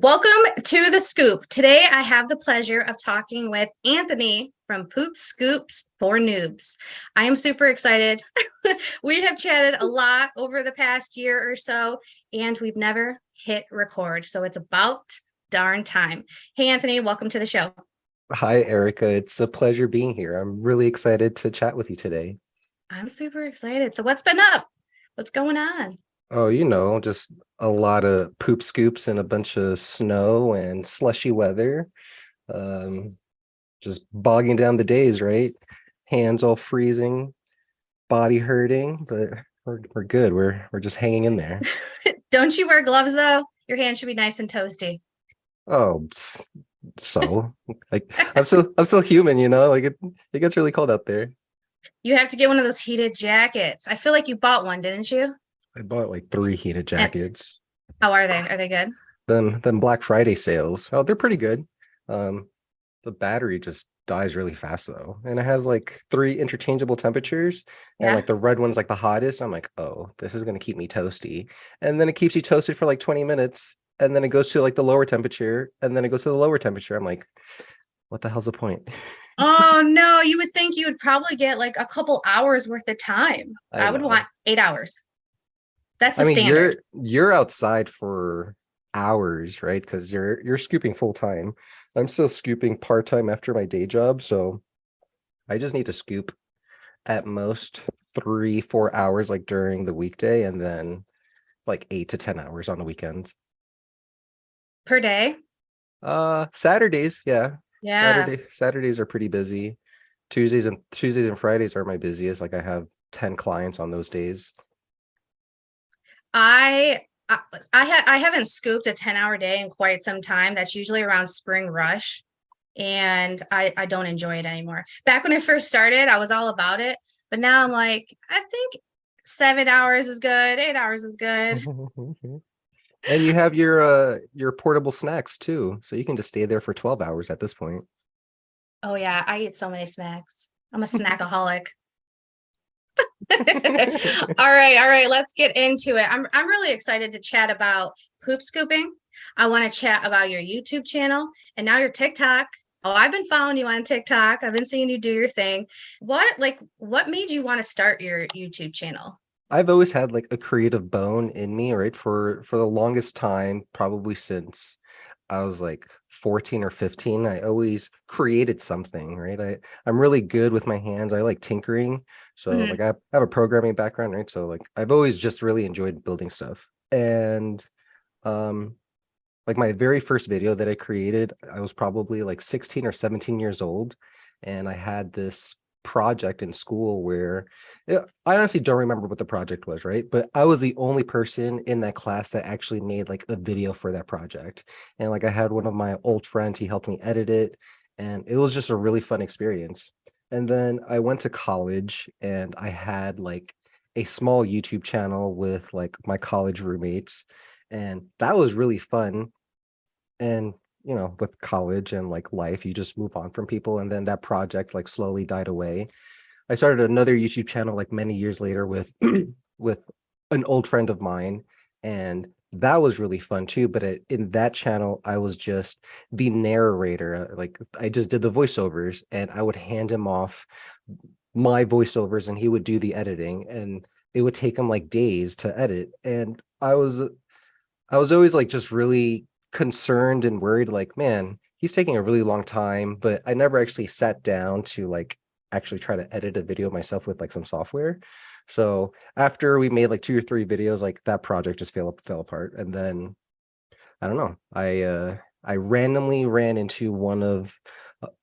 Welcome to the Scoop. Today, I have the pleasure of talking with Anthony from Poop Scoops For Noobs. I am super excited. We have chatted a lot over the past year or so, and we've never hit record. So it's about darn time. Hey, Anthony, welcome to the show. Hi, Erica. It's a pleasure being here. I'm really excited to chat with you today. I'm super excited. So what's been up? What's going on? Oh, just a lot of poop scoops and a bunch of snow and slushy weather. Um, just bogging down the days, right? Hands all freezing, body hurting, but we're good. We're just hanging in there. Don't you wear gloves though? Your hands should be nice and toasty. Oh, so like I'm still human, like it gets really cold out there. You have to get one of those heated jackets. I feel like you bought one, didn't you? I bought like 3 heated And jackets. how are they? Are they good? Then Black Friday sales. Oh, they're pretty good. Um, the battery just dies really fast though, and it has like 3 interchangeable temperatures, and Yeah. like the red one's like the hottest. I'm like, oh, this is gonna keep me toasty, and then it keeps you toasted for like 20 minutes, and then it goes to like the lower temperature, and then it goes to the lower temperature. I'm like, what the hell's the point? Oh no, you would think you would probably get like a couple hours worth of time. I I would want know. 8 hours. That's I the mean, standard. you're outside for hours, right? Because you're scooping full time. I'm still scooping part time after my day job, so I just need to scoop at most 3, 4 hours like during the weekday, and then like 8 to 10 hours on the weekends. Per day. Saturdays, yeah. Yeah. Saturdays are pretty busy. Tuesdays and Fridays are my busiest. Like I have 10 clients on those days. I I I haven't scooped a 10-hour day in quite some time. That's usually around spring rush. And I don't enjoy it anymore. Back when I first started, I was all about it. But now I'm like, I think 7 hours is good, 8 hours is good. And you have your portable snacks too, so you can just stay there for 12 hours at this point. Oh yeah, I eat so many snacks. I'm a snackaholic. All right, let's get into it. I'm really excited to chat about poop scooping. I want to chat about your YouTube channel and now your TikTok. Oh, I've been following you on TikTok. I've been seeing you do your thing. What made you want to start your YouTube channel? I've always had like a creative bone in me, right? For the longest time, probably since I was like 14 or 15, I always created something, right? I'm really good with my hands. I like tinkering. So Mhm. like I have a programming background, right? So like I've always just really enjoyed building stuff. And um like my very first video that I created, I was probably like 16 or 17 years old, and I had this project in school where I honestly don't remember what the project was, right? But I was the only person in that class that actually made like a video for that project. And like I had one of my old friends, he helped me edit it, and it was just a really fun experience. And then I went to college and I had like a small YouTube channel with like my college roommates, and that was really fun. And with college and like life, you just move on from people, and then that project like slowly died away. I started another YouTube channel like many years later with with an old friend of mine, and that was really fun too. But in that channel, I was just the narrator. Like I just did the voiceovers, and I would hand him off my voiceovers, and he would do the editing, and it would take him like days to edit. And I was always like just really concerned and worried, like, man, he's taking a really long time, but I never actually sat down to like actually try to edit a video myself with like some software. So after we made like 2 or 3 videos, like that project just fell apart. And then I don't know. I randomly ran into one of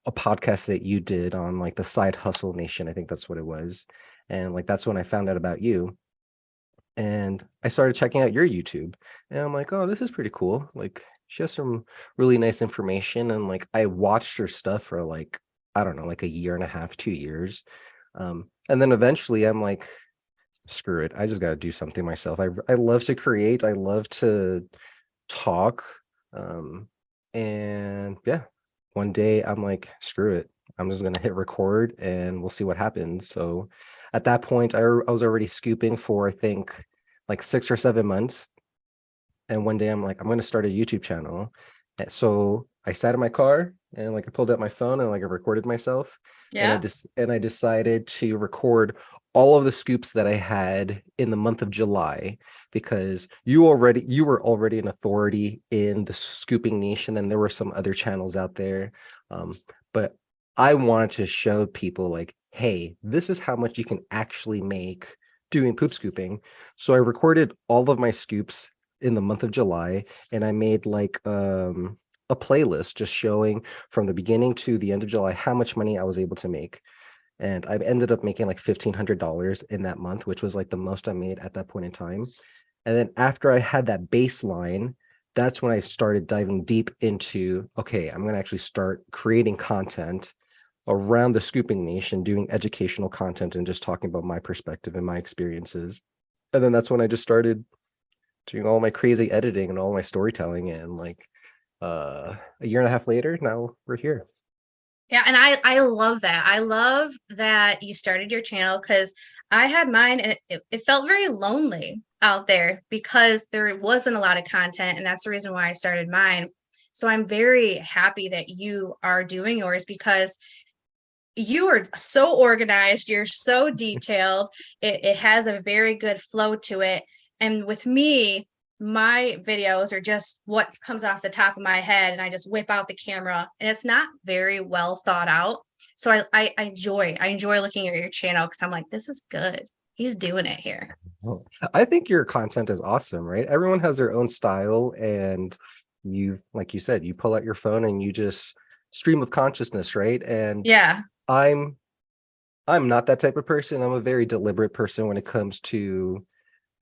a podcast that you did on like the Side Hustle Nation. I think that's what it was. And like that's when I found out about you, and I started checking out your YouTube, and I'm like, oh, this is pretty cool. Like she has some really nice information, and like I watched her stuff for like, I don't know, like a year and a half, 2 years. And then eventually I'm like, screw it. I just got to do something myself. I love to create. I love to talk. Um, and yeah, one day I'm like, screw it. I'm just gonna hit record and we'll see what happens. So at that point, I was already scooping for I think like 6 or 7 months, And one day I'm like, I'm going to start a YouTube channel. So I sat in my car and like I pulled out my phone and like I recorded myself, and Yeah. I decided to record all of the scoops that I had in the month of July, because you were already an authority in the scooping niche, and then there were some other channels out there. But I wanted to show people like, hey, this is how much you can actually make doing poop scooping. So I recorded all of my scoops in the month of July, and I made like a playlist just showing from the beginning to the end of July how much money I was able to make. And I ended up making like $1,500 in that month, which was like the most I made at that point in time. And then after I had that baseline, that's when I started diving deep into, okay, I'm going to actually start creating content around the scooping niche and doing educational content and just talking about my perspective and my experiences. And then that's when I just started doing all my crazy editing and all my storytelling, and like a year and a half later, now we're here. Yeah, and I love that. I love that you started your channel because I had mine and it felt very lonely out there because there wasn't a lot of content, and that's the reason why I started mine. So I'm very happy that you are doing yours because you are so organized, you're so detailed. It has a very good flow to it. And with me, my videos are just what comes off the top of my head, and I just whip out the camera, and it's not very well thought out. So I enjoy looking at your channel because I'm like, this is good. He's doing it here. Well, I think your content is awesome, right? Everyone has their own style, and you, like you said, you pull out your phone and you just stream of consciousness, right? And Yeah. I'm I'm not that type of person. I'm a very deliberate person when it comes to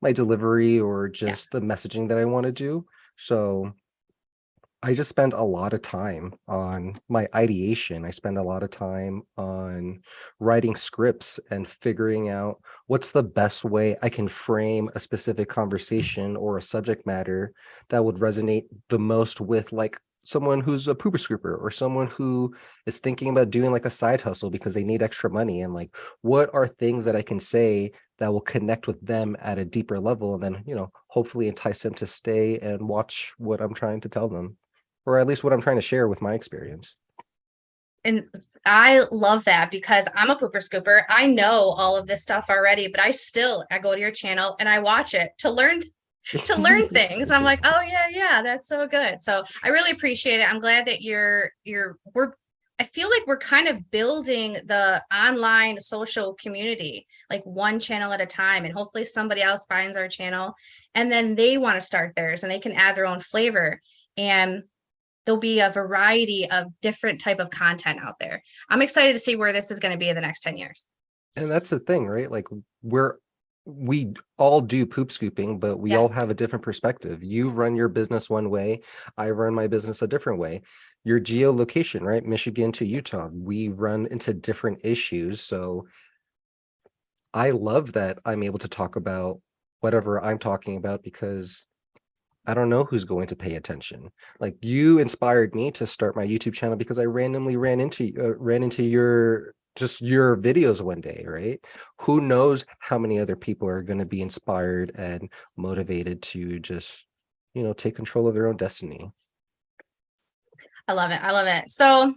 my delivery or Yeah. just the messaging that I want to do. So I just spend a lot of time on my ideation. I spend a lot of time on writing scripts and figuring out what's the best way I can frame a specific conversation or a subject matter that would resonate the most with like someone who's a pooper scooper or someone who is thinking about doing like a side hustle because they need extra money, and like what are things that I can say that will connect with them at a deeper level, and then hopefully entice them to stay and watch what I'm trying to tell them, or at least what I'm trying to share with my experience. And I love that because I'm a pooper scooper. I know all of this stuff already, but I go to your channel and I watch it to learn things. I'm like, oh yeah, yeah, that's so good. So I really appreciate it. I'm glad that we're I feel like we're kind of building the online social community, like one channel at a time. And hopefully somebody else finds our channel and then they want to start theirs and they can add their own flavor. And there'll be a variety of different type of content out there. I'm excited to see where this is going to be in the next 10 years. And that's the thing, right? Like we all do poop scooping, but we Yeah. all have a different perspective. You run your business one way, I run my business a different way. Your geolocation, right? Michigan to Utah, we run into different issues. So I love that I'm able to talk about whatever I'm talking about because I don't know who's going to pay attention. Like you inspired me to start my YouTube channel because I randomly ran into your videos one day, right? Who knows how many other people are going to be inspired and motivated to just, take control of their own destiny. I love it. I love it. So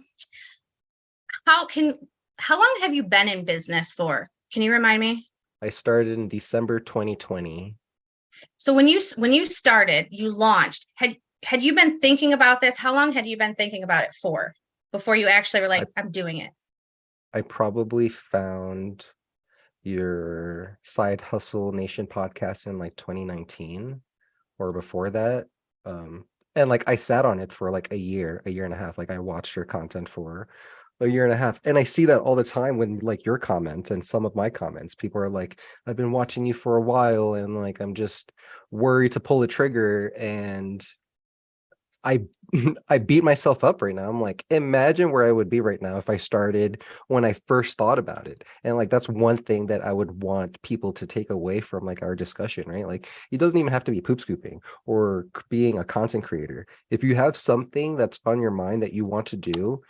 how can how long have you been in business for? Can you remind me? I started in December 2020. So when you started, you launched, had you been thinking about this? How long had you been thinking about it for before you actually were I, like, I'm doing it? I probably found your Side Hustle Nation podcast in like 2019 or before that. And like I sat on it for like a year and a half. Like I watched your content for a year and a half. And I see that all the time when like your comments and some of my comments, people are like, I've been watching you for a while and like I'm just worried to pull the trigger. And I I beat myself up right now. I'm like, imagine where I would be right now if I started when I first thought about it. And like that's one thing that I would want people to take away from like our discussion, right? Like it doesn't even have to be poop scooping or being a content creator. If you have something that's on your mind that you want to do,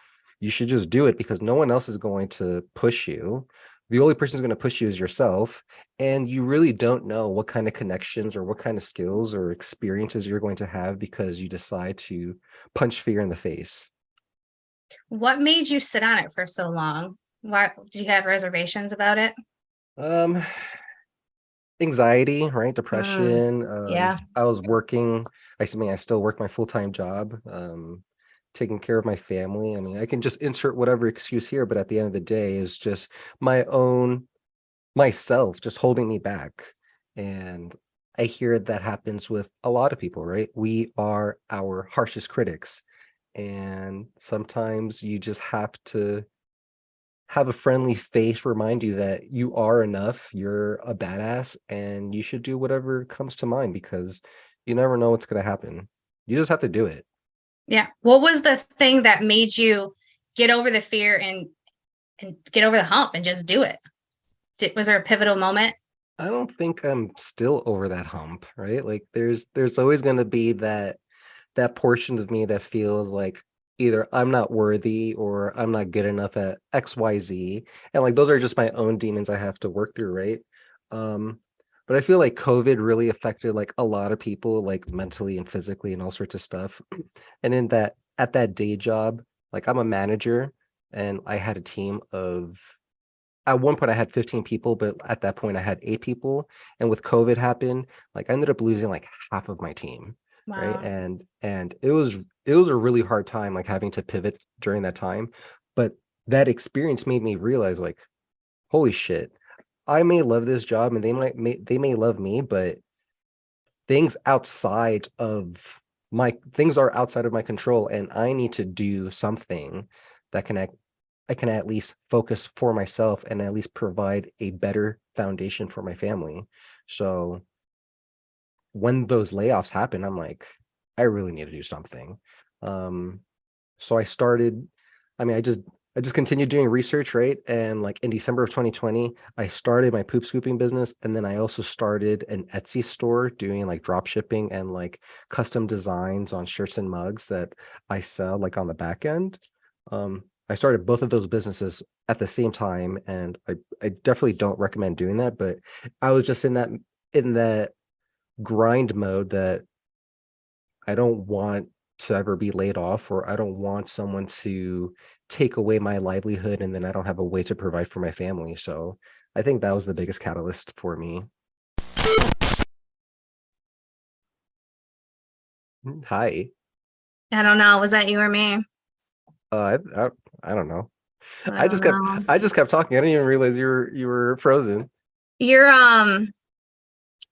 you should just do it because no one else is going to push you. the only person who's going to push you is yourself, and you really don't know what kind of connections or what kind of skills or experiences you're going to have because you decide to punch fear in the face. What made you sit on it for so long? Why do you have reservations about it? Um, Anxiety, right? Mm, Depression. yeah. I was working. I still work my full-time job, taking care of my family. I mean, I can just insert whatever excuse here, but at the end of the day, is just my own myself just holding me back. And I hear that happens with a lot of people, right? We are our harshest critics. And sometimes you just have to have a friendly face remind you that you are enough, you're a badass, and you should do whatever comes to mind because you never know what's going to happen. You just have to do it. Yeah. What was the thing that made you get over the fear and get over the hump and just do it? Was there a pivotal moment? I don't think I'm still over that hump, right? Like there's always going to be that portion of me that feels like either I'm not worthy or I'm not good enough at XYZ. And like those are just my own demons I have to work through, right? Um, but I feel like COVID really affected like a lot of people, like mentally and physically and all sorts of stuff. And in that at that day job, like I'm a manager and I had a team of at one point I had 15 people, but at that point I had 8 people. And with COVID happened, like I ended up losing like half of my team, right? Wow. And it was a really hard time, like having to pivot during that time. But that experience made me realize, like, holy shit, I may love this job and they may love me, but things outside of my things are outside of my control, and I need to do something that I can at least focus for myself and at least provide a better foundation for my family. So when those layoffs happen, I'm like, I really need to do something. Um, so I started, I just continued doing research, right? And like in December of 2020, I started my poop scooping business. And then I also started an Etsy store doing like drop shipping and like custom designs on shirts and mugs that I sell like on the back end. I started both of those businesses at the same time, and I definitely don't recommend doing that, but I was just in that grind mode that I don't want to ever be laid off, or I don't want someone to take away my livelihood and then I don't have a way to provide for my family. So I think that was the biggest catalyst for me. Hi. I don't know. Was that you or me? I don't know. I don't know. I just kept talking. I didn't even realize you were frozen. Your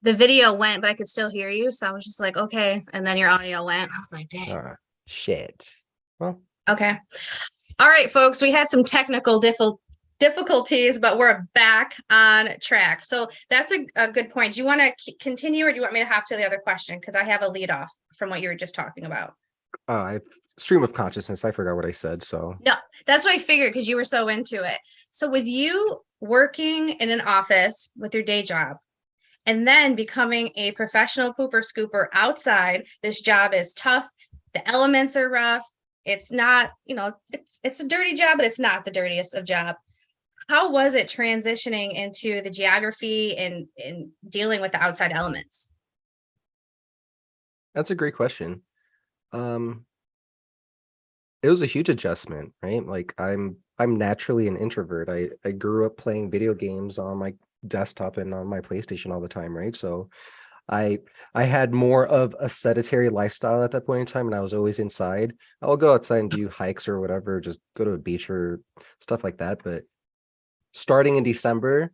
the video went, but I could still hear you. So I was just like, okay. And then your audio went. I was like, dang. Shit. Well, Okay. All right, folks. We had some technical difficulties, but we're back on track. So that's a good point. Do you want to continue, or do you want me to hop to the other question? Because I have a lead off from what you were just talking about. I stream of consciousness. I forgot what I said. So No, that's what I figured because you were so into it. So with you working in an office with your day job and then becoming a professional pooper scooper outside, this job is tough. The elements are rough. It's not, it's a dirty job, but it's not the dirtiest of job. How was it transitioning into the geography and dealing with the outside elements? that's a great question. Um, it was a huge adjustment, right? Like I'm naturally an introvert. I grew up playing video games on my desktop and on my PlayStation all the time, right? So I I had more of a sedentary lifestyle at that point in time, and I was always inside. I'll go outside and do hikes or whatever, just go to a beach or stuff like that. But starting in December,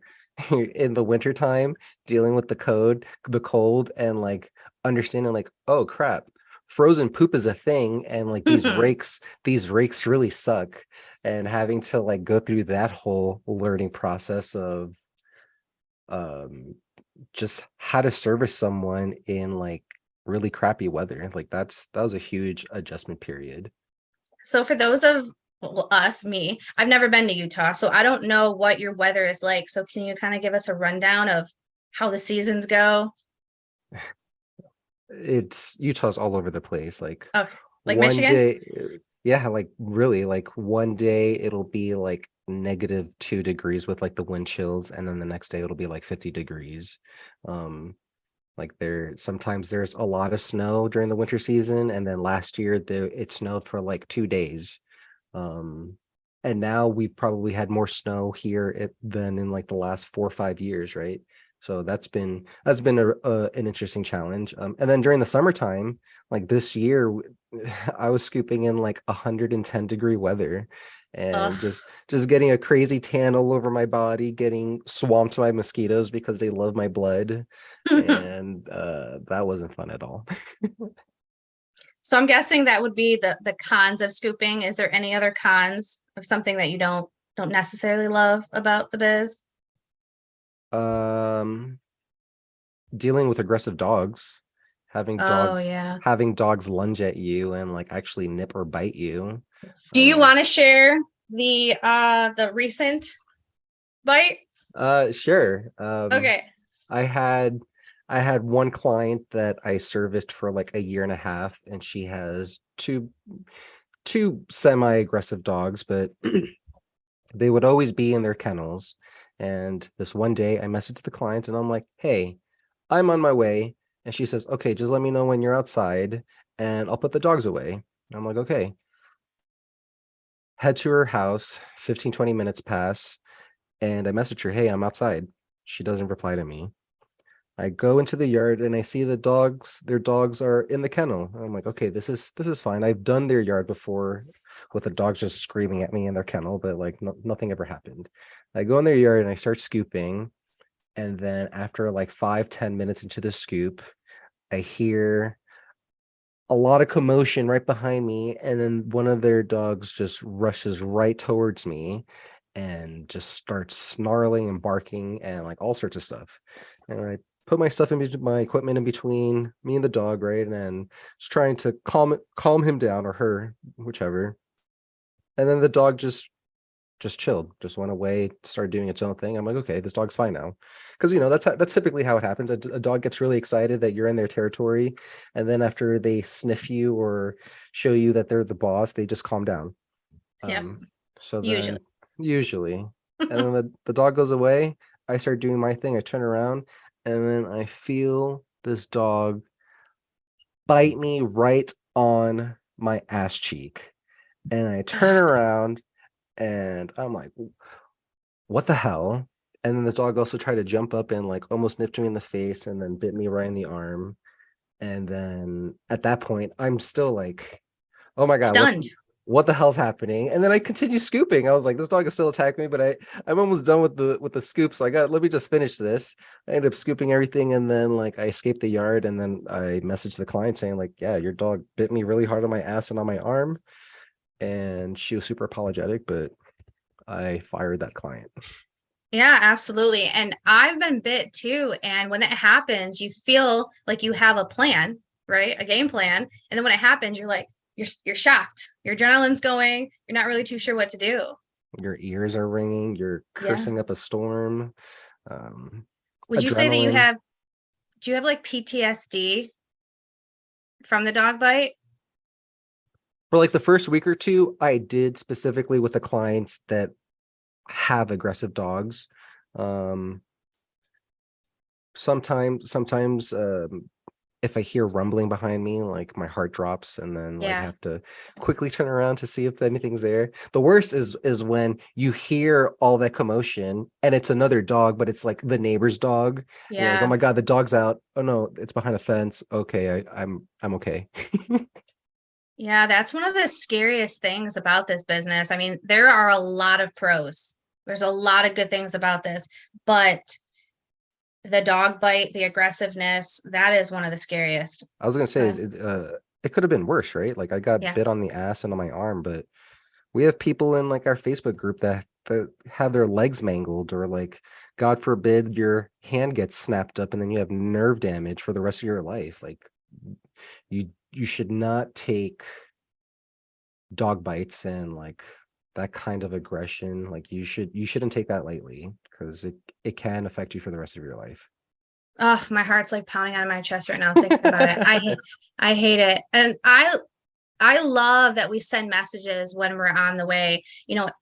in the wintertime, dealing with the cold, and like understanding like, oh crap, frozen poop is a thing, and like these rakes really suck. And having to like go through that whole learning process of um just how to service someone in like really crappy weather. Like that was a huge adjustment period. So for those of us, me, I've never been to Utah, so I don't know what your weather is like. So can you kind of give us a rundown of how the seasons go? It's Utah's all over the place. Like Oh, like one Michigan? day, Yeah, like really, like one day it'll be like -2 degrees with like the wind chills, and then the next day it'll be like 50 degrees. Um, like sometimes there's a lot of snow during the winter season, and then last year it snowed for like 2 days. Um, and now we've probably had more snow here than in like the last 4 or 5 years, right? So that's been an interesting challenge. And then during the summertime, like this year, I was scooping in like 110-degree weather, and Ugh. just getting a crazy tan all over my body, getting swamped by mosquitoes because they love my blood, and that wasn't fun at all. So I'm guessing that would be the cons of scooping. Is there any other cons of something that you don't necessarily love about the biz? Um, Dealing with aggressive dogs, having Oh dogs yeah. having dogs lunge at you and like actually nip or bite you. Do you Um, want to share the recent bite? sure. Okay. I had I had one client that I serviced for like a year and a half, and she has two semi-aggressive dogs, but they would always be in their kennels. And this one day I messaged the client and I'm like, hey, I'm on my way. And she says, okay, just let me know when you're outside and I'll put the dogs away. And I'm like, okay. Head to her house, 15, 20 minutes pass. And I message her, hey, I'm outside. She doesn't reply to me. I go into the yard and I see their dogs are in the kennel. I'm like, okay, this is fine. I've done their yard before with the dogs just screaming at me in their kennel, but like nothing ever happened. I go in their yard and I start scooping. And then after like 5, 10 minutes into the scoop, I hear a lot of commotion right behind me. And then one of their dogs just rushes right towards me and just starts snarling and barking and like all sorts of stuff. And I put my stuff my equipment in between me and the dog, right? And just trying to calm him down, or her, whichever. And then the dog just chilled, just went away, started doing its own thing. I'm like, okay, this dog's fine now, because that's typically how it happens. A dog gets really excited that you're in their territory, and then after they sniff you or show you that they're the boss, they just calm down. Yep. Um, so Usually. then usually, and then the dog goes away. I start doing my thing. I turn around, and then I feel this dog bite me right on my ass cheek, and I turn Ugh. around and I'm like, what the hell? And then this dog also tried to jump up and like almost nipped me in the face and then bit me right in the arm. And then at that point, I'm still like, oh my God, Stunned. what the hell's happening? And then I continue scooping. I was like, this dog is still attacking me, but I'm almost done with the scoop. So let me just finish this. I ended up scooping everything, and then like I escaped the yard, and then I messaged the client saying, like, yeah, your dog bit me really hard on my ass and on my arm. And she was super apologetic, but I fired that client. Yeah, absolutely. And I've been bit too. And when that happens, you feel like you have a plan, right? A game plan. And then when it happens, you're like, you're shocked. Your adrenaline's going. You're not really too sure what to do. Your ears are ringing, you're Yeah. cursing up a storm. um Would you say that Adrenaline. do you have like PTSD from the dog bite? For like the first week or two, I did, specifically with the clients that have aggressive dogs. um sometimes if I hear rumbling behind me, like my heart drops, and then like Yeah. have to quickly turn around to see if anything's there. The worst is when you hear all that commotion and it's another dog, but it's like the neighbor's dog. And you're like, oh Yeah. my God, the dog's out. Oh no, it's behind a fence. Okay, I'm okay. Yeah, that's one of the scariest things about this business. I mean, there are a lot of pros. There's a lot of good things about this, but the dog bite, the aggressiveness, that is one of the scariest. I was gonna say But it could have been worse, right? Like I got yeah, bit on the ass and on my arm, but we have people in like our Facebook group that have their legs mangled, or like, God forbid, your hand gets snapped up and then you have nerve damage for the rest of your life. Like you should not take dog bites and like that kind of aggression. Like you shouldn't take that lightly, because it can affect you for the rest of your life. oh, my heart's like pounding out of my chest right now thinking about it. I hate it. And I love that we send messages when we're on the way.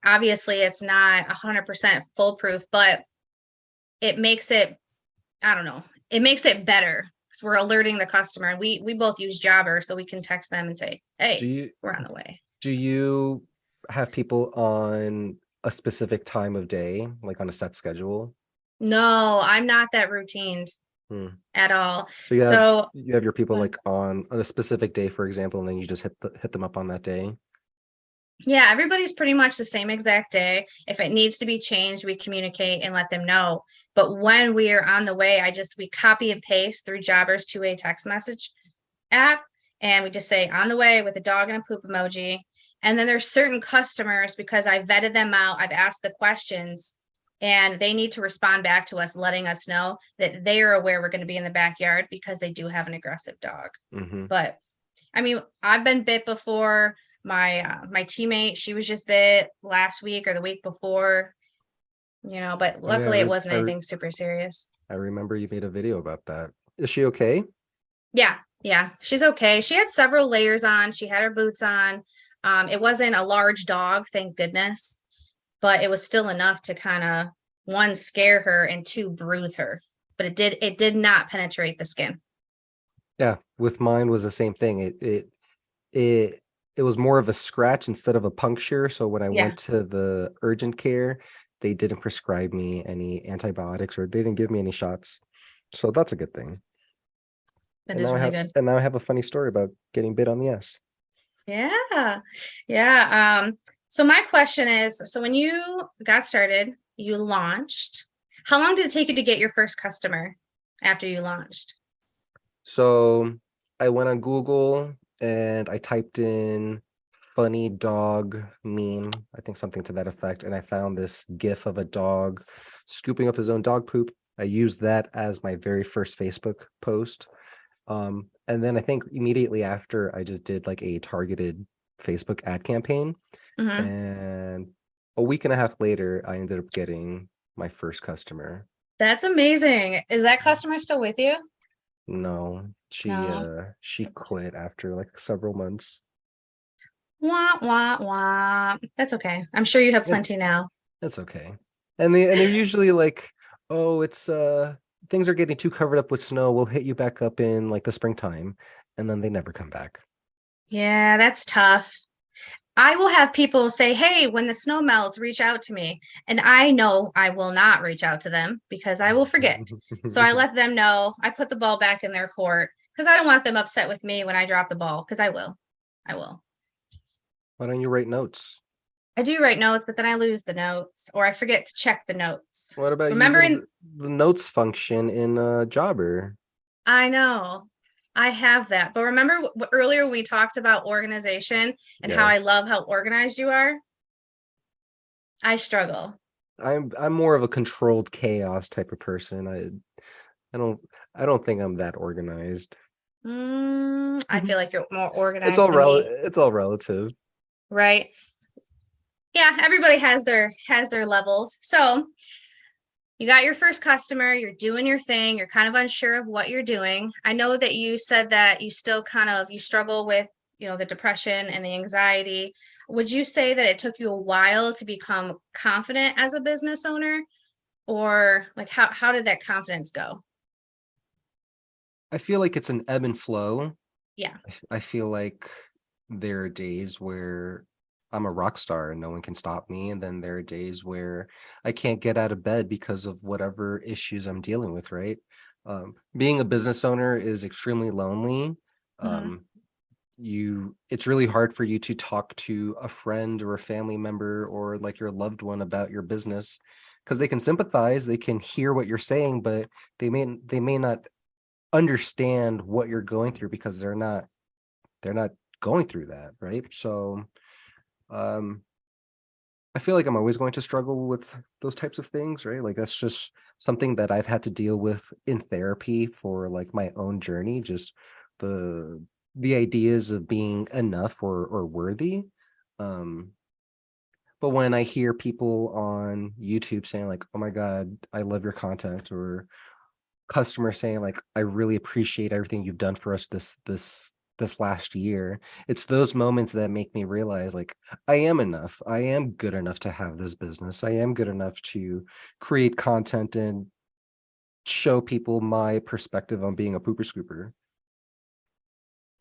Obviously it's not 100% foolproof, but it makes it, I don't know, it makes it better because we're alerting the customer. And we both use Jobber, so we can text them and say, Do hey, you we're on the way. do you have people on a specific time of day, like on a set schedule? No, I'm not that routined Hmm. at all. So you have So you have your people uh, like on a specific day, for example, and then you just hit them up on that day. yeah, everybody's pretty much the same exact day. If it needs to be changed, we communicate and let them know. But when we are on the way, we copy and paste through Jobber's two-way text message app, and we just say on the way with a dog and a poop emoji. And then there's certain customers, because I vetted them out, I've asked the questions, and they need to respond back to us, letting us know that they are aware we're going to be in the backyard because they do have an aggressive dog. Mm-hmm. But I mean, I've been bit before. My teammate, she was just bit last week or the week before, but Oh yeah, luckily it wasn't anything super serious. I remember you made a video about that. Is she okay? Yeah, yeah, she's okay. She had several layers on. She had her boots on. It wasn't a large dog, thank goodness, but it was still enough to kind of, one, scare her, and two, bruise her. But it did not penetrate the skin. Yeah, with mine was the same thing. It it was more of a scratch instead of a puncture. So when I Yeah, went to the urgent care, they didn't prescribe me any antibiotics or they didn't give me any shots. So that's a good thing. that is really good. And now I have a funny story about getting bit on the ass. Yeah. Yeah. So my question is, so when you got started, you launched. How long did it take you to get your first customer after you launched? So I went on Google and I typed in funny dog meme, I think something to that effect, and I found this GIF of a dog scooping up his own dog poop. I used that as my very first Facebook post. And then I think immediately after I just did like a targeted Facebook ad campaign. Hmm. And a week and a half later, I ended up getting my first customer. That's amazing. Is that customer still with you? No, No. she quit after like several months. Wah, wah, wah. That's okay. I'm sure you have plenty It's now. it's okay. And they're usually like, oh, it's things are getting too covered up with snow. We'll hit you back up in like the springtime. And then they never come back. Yeah, that's tough. I will have people say, hey, when the snow melts, reach out to me. And I know I will not reach out to them because I will forget. So I let them know. I put the ball back in their court because I don't want them upset with me when I drop the ball, because I will. I will. Why don't you write notes? I do write notes, but then I lose the notes or I forget to check the notes. What about using Remembering, the notes function in Jobber? I know I have that. But remember earlier when we talked about organization and how I Yes. love how organized you are? I struggle. I'm more of a controlled chaos type of person. I don't I don't think I'm that organized. I feel like you're more organized than me, It's all relative. right? Yeah, everybody has their levels. So you got your first customer, you're doing your thing, you're kind of unsure of what you're doing. I know that you said that you still you struggle with, the depression and the anxiety. Would you say that it took you a while to become confident as a business owner? Or like how did that confidence go? I feel like it's an ebb and flow. Yeah. I feel like there are days where I'm a rock star and no one can stop me, and then there are days where I can't get out of bed because of whatever issues I'm dealing with, right? Being a business owner is extremely lonely. Hmm. Um, it's really hard for you to talk to a friend or a family member or like your loved one about your business because they can sympathize, they can hear what you're saying, but they may not understand what you're going through because they're not going through that, right? So um I feel like I'm always going to struggle with those types of things, right? Like that's just something that I've had to deal with in therapy for like my own journey, just the the ideas of being enough or worthy. Um but when I hear people on YouTube saying like, "Oh my God, I love your content," or customers saying like, "I really appreciate everything you've done for us this this last year. It's those moments that make me realize like I am enough. I am good enough to have this business. I am good enough to create content and show people my perspective on being a pooper scooper.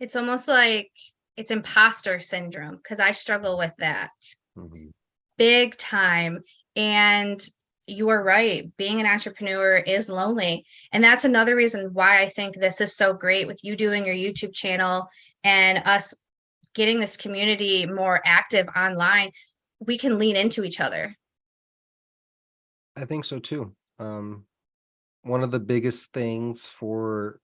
It's almost like it's imposter syndrome because I struggle with that Mhm. big time. And you are right. Being an entrepreneur is lonely. And that's another reason why I think this is so great with you doing your YouTube channel and us getting this community more active online. We can lean into each other. I think so too. One of the biggest things for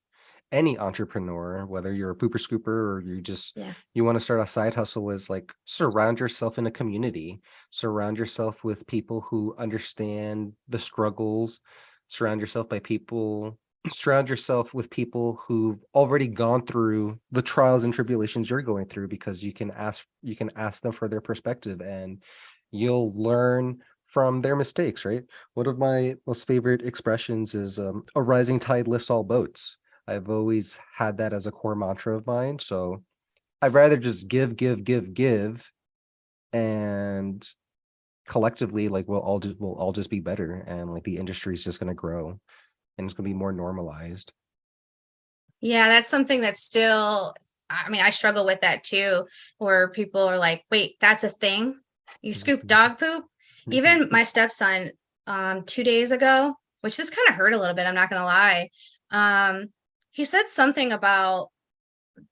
any entrepreneur, whether you're a pooper scooper or Yeah. you want to start a side hustle, is like surround yourself in a community, surround yourself with people who understand the struggles, surround yourself by people, surround yourself with people who've already gone through the trials and tribulations you're going through, because you can ask them for their perspective and you'll learn from their mistakes, right? One of my most favorite expressions is a rising tide lifts all boats. I've always had that as a core mantra of mine. So I'd rather just give, and collectively, like we'll all just be better, and like the industry is just gonna grow and it's gonna be more normalized. Yeah, that's something that's still, I mean, I struggle with that too, where people are like, wait, that's a thing? You scoop dog poop? Even my stepson, 2 days ago, which this kind of hurt a little bit, I'm not gonna lie. He said something about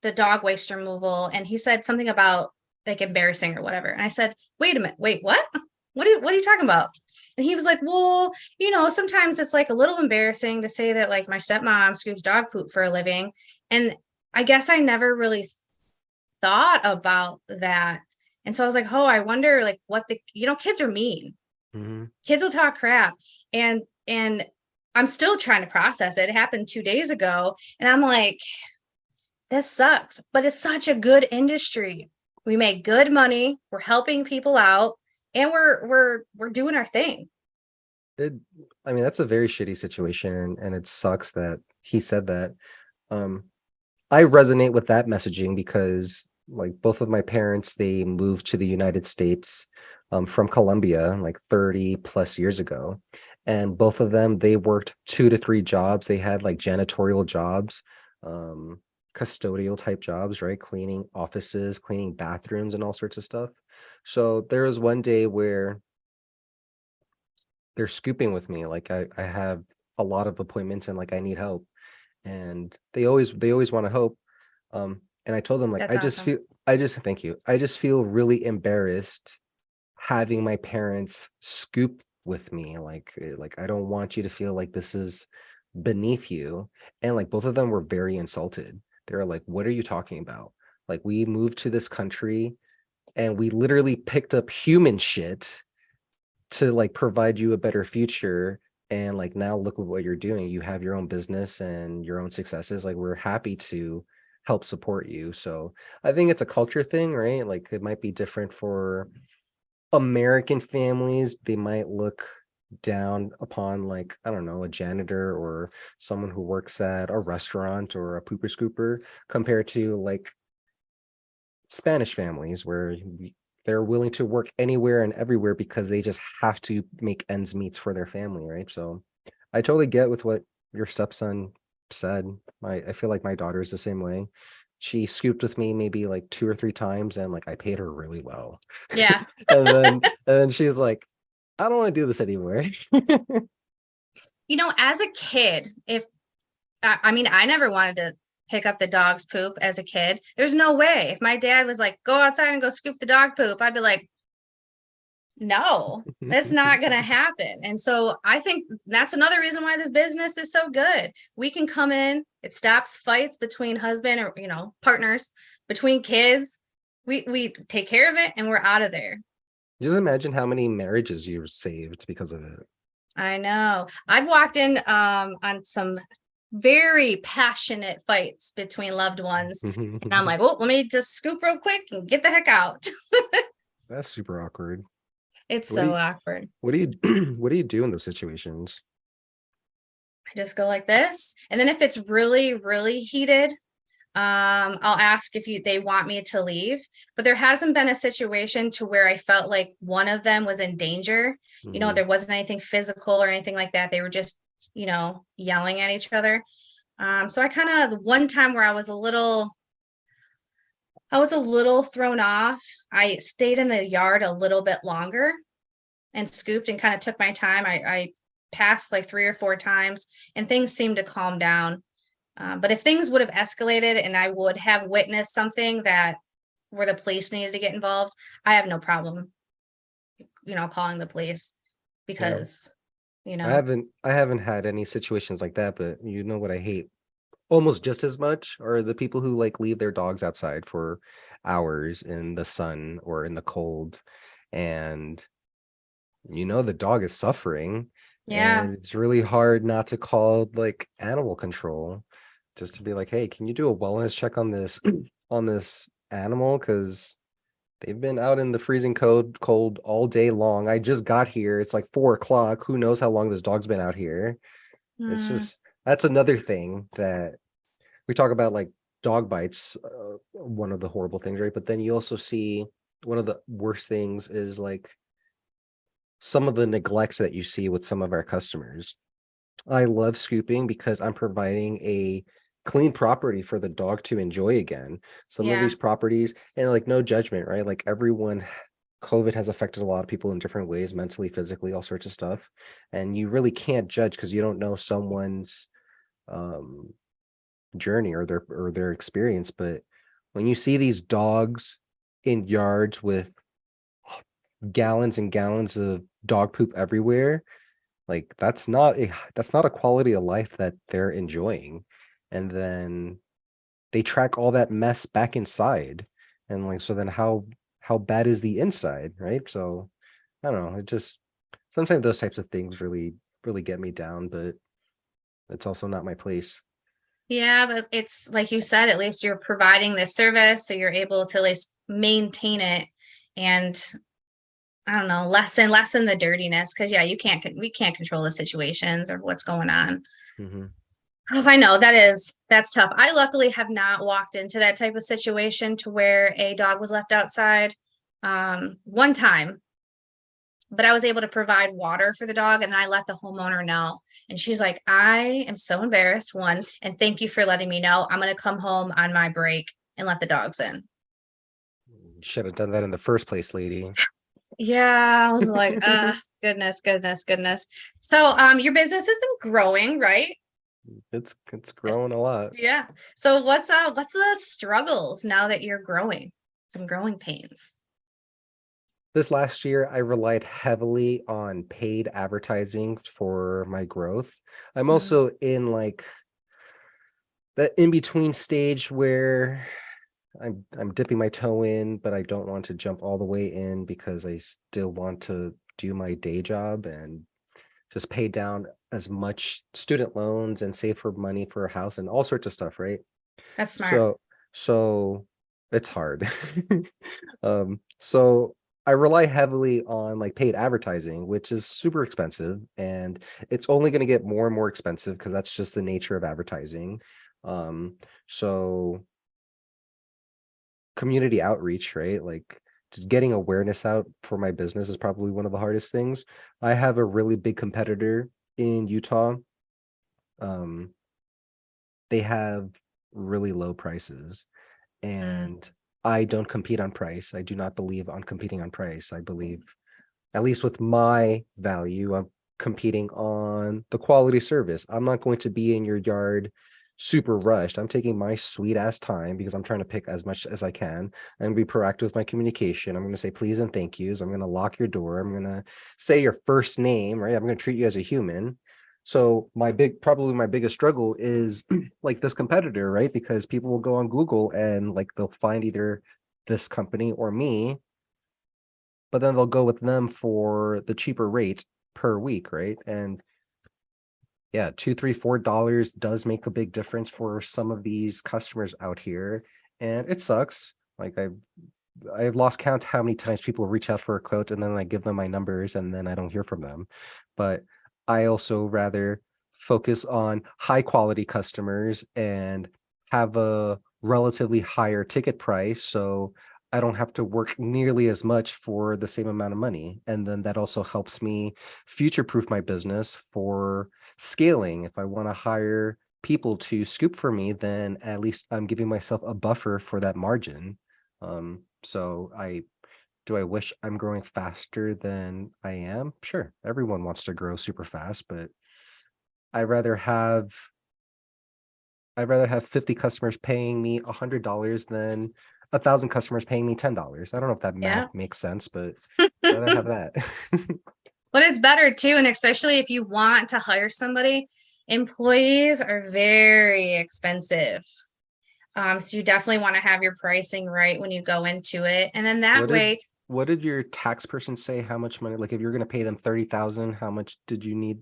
the dog waste removal, and he said something about like embarrassing or whatever. And I said, wait a minute, wait, what? What are you talking about? And he was like, well, sometimes it's like a little embarrassing to say that like my stepmom scoops dog poop for a living. And I guess I never really thought about that. And so I was like, oh, I wonder like what kids are mean. Mhm. Kids will talk crap. And I'm still trying to process it. It happened 2 days ago. And I'm like, this sucks, but it's such a good industry. We make good money, we're helping people out, and we're doing our thing. It, I mean, that's a very shitty situation, and it sucks that he said that. Um, I resonate with that messaging because like both of my parents, they moved to the United States from Colombia like 30 plus years ago. And both of them, they worked 2 to 3 jobs. They had like janitorial jobs, um, custodial type jobs, right? Cleaning offices, cleaning bathrooms, and all sorts of stuff. So there was one day where they're scooping with me. Like I have a lot of appointments and like I need help. And they always want to help. And I told them like That's awesome. I just thank you. I just feel really embarrassed having my parents scoop with me. Like I don't want you to feel like this is beneath you. And like both of them were very insulted. They were like, what are you talking about? Like we moved to this country and we literally picked up human shit to like provide you a better future, and like now look at what you're doing. You have your own business and your own successes. Like we're happy to help support you. So I think it's a culture thing, right? Like it might be different for American families. They might look down upon like, I don't know, a janitor or someone who works at a restaurant or a pooper scooper, compared to like Spanish families where they're willing to work anywhere and everywhere because they just have to make ends meet for their family, right? So I totally get with what your stepson said. I feel like my daughter is the same way. She scooped with me maybe like 2 or 3 times, and like I paid her really well. Yeah. And then she's like, I don't want to do this anymore. As a kid, if I mean, I never wanted to pick up the dog's poop as a kid. There's no way. If my dad was like, go outside and go scoop the dog poop, I'd be like, no, that's not going to happen. And so I think that's another reason why this business is so good. We can come in, it stops fights between husband or, partners, between kids. We take care of it and we're out of there. Just imagine how many marriages you've saved because of it. I know. I've walked in on some very passionate fights between loved ones. And I'm like, oh, let me just scoop real quick and get the heck out. That's super awkward. It's What do so you awkward. what do you what do you do in those situations? I just go like this. And then if it's really, really heated, I'll ask if they want me to leave, but there hasn't been a situation to where I felt like one of them was in danger. Mhm. There wasn't anything physical or anything like that. They were just, yelling at each other. So I kind of, one time where I was a little thrown off. I stayed in the yard a little bit longer and scooped and kind of took my time. I passed like 3 or 4 times and things seemed to calm down. But if things would have escalated and I would have witnessed something that where the police needed to get involved, I have no problem, calling the police Yeah. because, I haven't had any situations like that, but you know what I hate almost just as much are the people who like leave their dogs outside for hours in the sun or in the cold, and the dog is suffering, yeah, and it's really hard not to call like animal control just to be like, hey, can you do a wellness check on this on this animal, because they've been out in the freezing cold all day long. I just got here. It's like 4 o'clock. Who knows how long this dog's been out here? It's mm, just that's another thing that we talk about, like dog bites, one of the horrible things, right? But then you also see one of the worst things is like some of the neglect that you see with some of our customers. I love scooping because I'm providing a clean property for the dog to enjoy again. Some of yeah, these properties, and like no judgment, right? Like everyone, COVID has affected a lot of people in different ways, mentally, physically, all sorts of stuff. And you really can't judge because you don't know someone's um journey or their experience. But when you see these dogs in yards with gallons and gallons of dog poop everywhere, like that's not a quality of life that they're enjoying. And then they track all that mess back inside, and like, so then how bad is the inside, right? So I don't know, it just sometimes those types of things really get me down, but it's also not my place. yeah. But it's like you said, at least you're providing this service, so you're able to at least maintain it and I don't know, lessen the dirtiness because yeah, we can't control the situations or what's going on. Hmm. Oh, I know that's tough. I luckily have not walked into that type of situation to where a dog was left outside. One time, but I was able to provide water for the dog, and then I let the homeowner know. And she's like, "I am so embarrassed, one, and thank you for letting me know. I'm gonna come home on my break and let the dogs in." Should have done that in the first place, lady. Yeah, I was like, goodness, goodness, goodness. So, your business isn't growing, right? It's It's- growing a lot. Yeah. So what's the struggles now that you're growing? Some growing pains. This last year, I relied heavily on paid advertising for my growth. I'm Mm, also in like that in between stage where I'm dipping my toe in, but I don't want to jump all the way in because I still want to do my day job and just pay down as much student loans and save for money for a house and all sorts of stuff, right? that's smart. So it's hard. So I rely heavily on like paid advertising, which is super expensive, and it's only going to get more and more expensive because that's just the nature of advertising. So community outreach, right? Like just getting awareness out for my business is probably one of the hardest things. I have a really big competitor in Utah. Um, they have really low prices, Mm, and I don't compete on price. I do not believe on competing on price. I believe, at least with my value, I'm competing on the quality service. I'm not going to be in your yard super rushed. I'm taking my sweet ass time because I'm trying to pick as much as I can and be proactive with my communication. I'm going to say please and thank yous. I'm going to lock your door. I'm going to say your first name, right? I'm going to treat you as a human. So probably my biggest struggle is like this competitor, right? Because people will go on Google and like they'll find either this company or me, but then they'll go with them for the cheaper rate per week, right? And yeah, two, three, $4 does make a big difference for some of these customers out here, and it sucks. Like I've lost count how many times people reach out for a quote and then I give them my numbers and then I don't hear from them. But I also rather focus on high quality customers and have a relatively higher ticket price, so I don't have to work nearly as much for the same amount of money. And then that also helps me future proof my business for scaling. If I want to hire people to scoop for me, then at least I'm giving myself a buffer for that margin. So I wish I'm growing faster than I am? Sure, everyone wants to grow super fast, but I'd rather have I'd rather have 50 customers paying me $100 than 1,000 customers paying me $10. I don't know if that Yeah. math makes sense, but I'd rather have that. But it's better too, and especially if you want to hire somebody, employees are very expensive. So you definitely want to have your pricing right when you go into it. And then that What did way, what did your tax person say how much money, like if you're gonna pay them 30,000, how much did you need?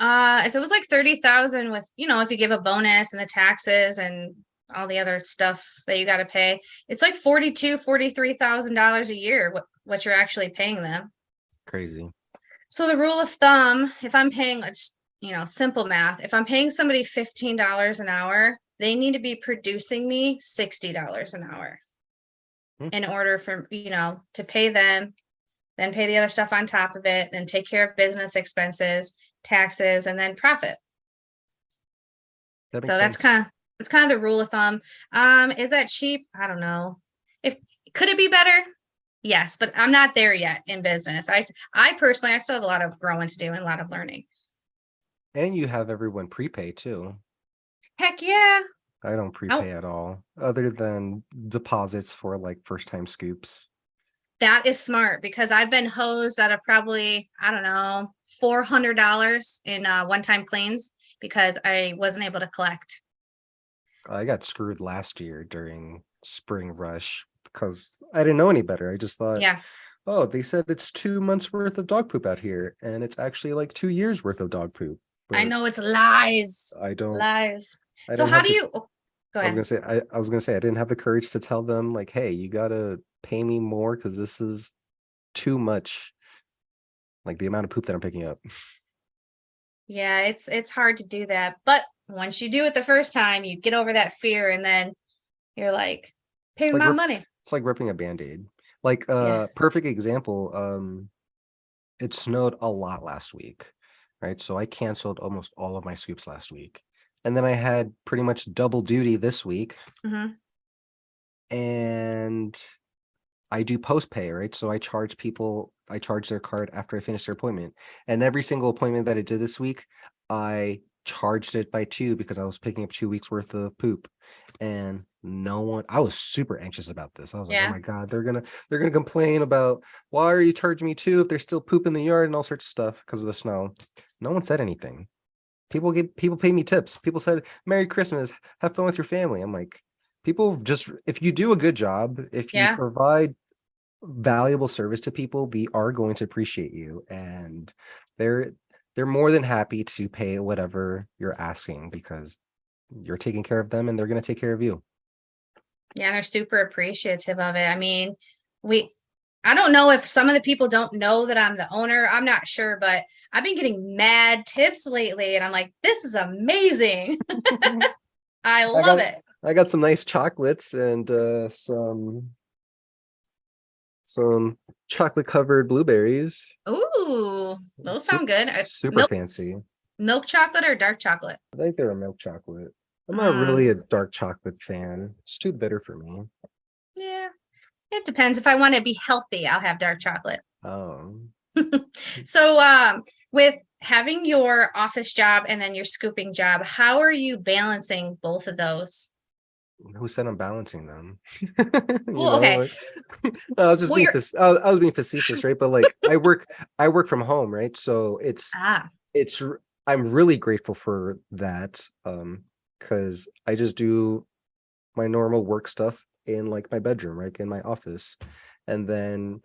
if it was like 30,000 with, if you give a bonus and the taxes and all the other stuff that you got to pay, it's like $43,000 a year, what you're actually paying them. Crazy. So the rule of thumb, if I'm paying, simple math, if I'm paying somebody $15 an hour, they need to be producing me $60 an hour Hmm, in order for, to pay them, then pay the other stuff on top of it, then take care of business expenses, taxes, and then profit. that makes So sense. that's kind of the rule of thumb. Is that cheap? I don't know. If could it be better? Yes, but I'm not there yet in business. I personally, I still have a lot of growing to do and a lot of learning. And you have everyone prepay too. Heck yeah. I don't Oh, prepay at all, other than deposits for like first time scoops. that is smart because I've been hosed out of probably, I don't know, $400 in one-time cleans because I wasn't able to collect. I got screwed last year during spring rush because I didn't know any better. I just thought, Yeah, oh, they said it's 2 months worth of dog poop out here, and it's actually like 2 years worth of dog poop. I But know it's lies, I don't. lies. I So didn't how have do the. you, oh, go I was ahead. gonna say. I was gonna say I didn't have the courage to tell them like, hey, you gotta pay me more because this is too much. Like the amount of poop that I'm picking up. Yeah, it's hard to do that, but once you do it the first time, you get over that fear, and then you're like, pay It's me like my money. it's like ripping a band-aid. Like Yeah. perfect example. It snowed a lot last week, right? So I canceled almost all of my scoops last week. And then I had pretty much double duty this week. Hmm. And I do post pay, right? So I charge their card after I finish their appointment. And every single appointment that I did this week, I charged it by two because I was picking up 2 weeks worth of poop. And no one, I was super anxious about this. I was like, oh Yeah. my God, they're gonna complain about why are you charging me two if there's still poop in the yard and all sorts of stuff because of the snow. No one said anything. People pay me tips. People said, Merry Christmas, have fun with your family. I'm like, people just if you do a good job, if you Yeah. provide valuable service to people, they are going to appreciate you, and they're they're more than happy to pay whatever you're asking because you're taking care of them and they're going to take care of you. Yeah, they're super appreciative of it. I mean, we I don't know if some of the people don't know that I'm the owner. I'm not sure, but I've been getting mad tips lately, and I'm like, this is amazing. I I love got it. I got some nice chocolates and some chocolate covered blueberries. Ooh, those Super, sound good. super Milk fancy. milk chocolate or dark chocolate? I think they're a milk chocolate. I'm not Mm, really a dark chocolate fan. It's too bitter for me. yeah, it depends. If I want to be healthy, I'll have dark chocolate. Oh, So, with having your office job and then your scooping job, how are you balancing both of those? who said I'm balancing them? Well, okay. Like, I was just Well, being you're I was being facetious, right? But like I work from home, right? So ah, it's I'm really grateful for that because I just do my normal work stuff in like my bedroom, right? In my office. And then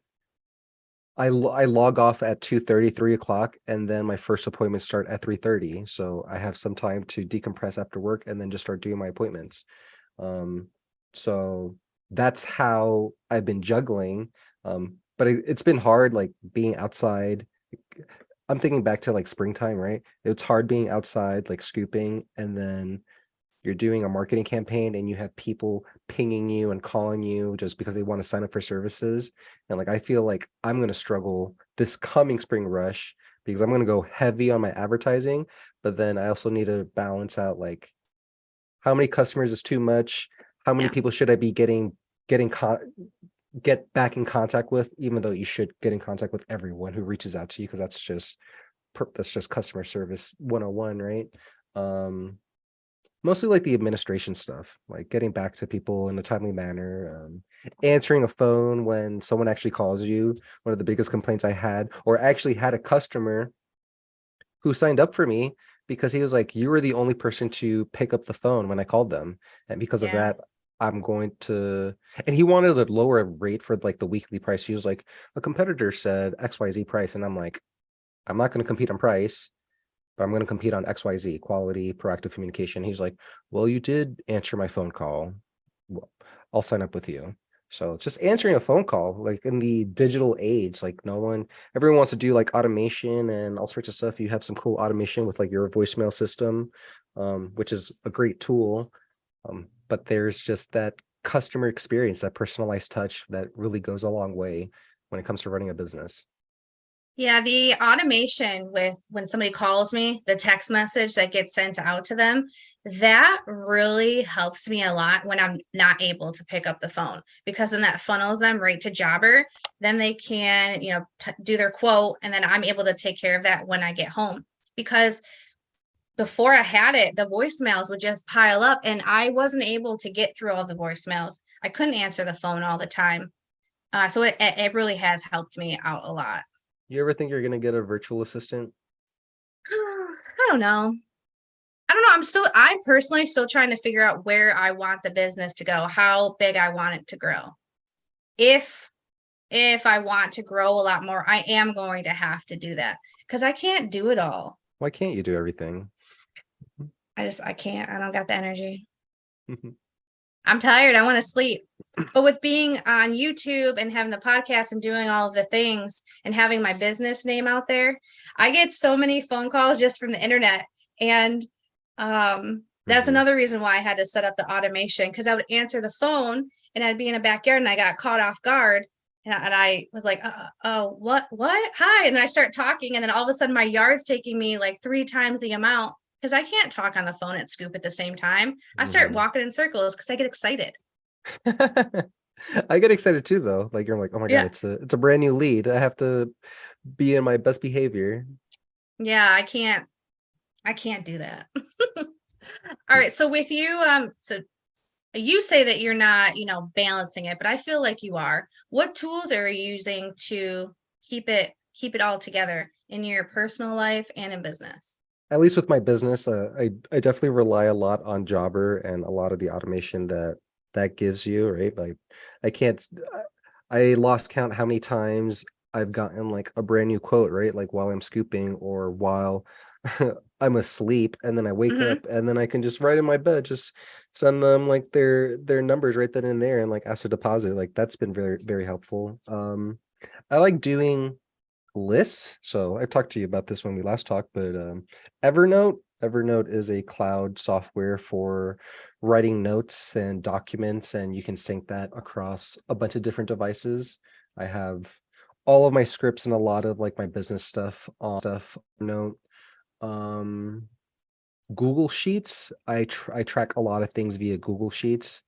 I log off at 2:30, 3 o'clock, and then my first appointments start at 3:30. So I have some time to decompress after work and then just start doing my appointments. Um, so that's how I've been juggling. But it's been hard, like being outside. I'm thinking back to like springtime, right? It's hard being outside, like scooping, and then you're doing a marketing campaign and you have people pinging you and calling you just because they want to sign up for services. And like I feel like I'm going to struggle this coming spring rush because I'm going to go heavy on my advertising, but then I also need to balance out like how many customers is too much, how many Yeah. people should I be getting get back in contact with, even though you should get in contact with everyone who reaches out to you because that's just customer service 101, right? um Mostly like the administration stuff, like getting back to people in a timely manner, answering a phone when someone actually calls you. One of the biggest complaints I had, or actually had a customer who signed up for me because he was like, you were the only person to pick up the phone when I called them. And because of Yeah. that, I'm going to, and he wanted a lower rate for like the weekly price. He was like, a competitor said XYZ price. And I'm like, I'm not going to compete on price, but I'm going to compete on XYZ, quality, proactive communication. He's like, well, you did answer my phone call. Well, I'll sign up with you. So just answering a phone call, like in the digital age, like everyone wants to do like automation and all sorts of stuff. You have some cool automation with like your voicemail system, which is a great tool. But there's just that customer experience, that personalized touch that really goes a long way when it comes to running a business. Yeah, the automation with when somebody calls me, the text message that gets sent out to them, that really helps me a lot when I'm not able to pick up the phone because then that funnels them right to Jobber. Then they can, do their quote, and then I'm able to take care of that when I get home. Because before I had it, the voicemails would just pile up, and I wasn't able to get through all the voicemails. I couldn't answer the phone all the time. So it really has helped me out a lot. You ever think you're going to get a virtual assistant? I don't know. I don't know. I'm personally still trying to figure out where I want the business to go, how big I want it to grow. If I want to grow a lot more, I am going to have to do that because I can't do it all. Why can't you do everything? I can't. I don't got the energy. I'm tired. I want to sleep. But with being on YouTube and having the podcast and doing all of the things and having my business name out there, I get so many phone calls just from the internet. And that's Mhm. another reason why I had to set up the automation because I would answer the phone and I'd be in a backyard and I got caught off guard. And I was like, oh, what? Hi. And then I start talking. And then all of a sudden, my yard's taking me like 3 times the amount because I can't talk on the phone at Scoop at the same time. I start Mhm. walking in circles because I get excited. I get excited too, though. Like you're like, oh my god, Yeah. it's a brand new lead. I have to be in my best behavior. Yeah. I can't do that. All right. So with you, so you say that you're not, balancing it, but I feel like you are. What tools are you using to keep it all together in your personal life and in business? At least with my business, I definitely rely a lot on Jobber and a lot of the automation that gives you, right? Like I can't, I lost count how many times I've gotten like a brand new quote, right? Like while I'm scooping or while I'm asleep, and then I wake Hmm. up and then I can just right in my bed just send them like their numbers right then and there and like ask a deposit. Like that's been very, very helpful. I like doing lists. So I talked to you about this when we last talked, but Evernote is a cloud software for writing notes and documents, and you can sync that across a bunch of different devices. I have all of my scripts and a lot of like my business stuff note. Um, Google Sheets. I track a lot of things via Google Sheets,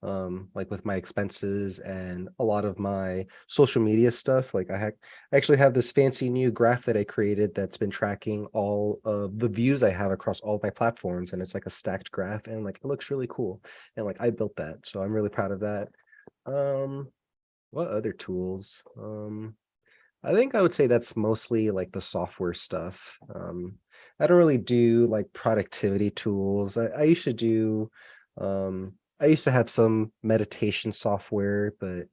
like with my expenses and a lot of my social media stuff. Like I actually have this fancy new graph that I created that's been tracking all of the views I have across all of my platforms, and it's like a stacked graph, and like it looks really cool. And like I built that, so I'm really proud of that. Um, what other tools? I think I would say that's mostly like the software stuff. I don't really do like productivity tools. I used to have some meditation software, but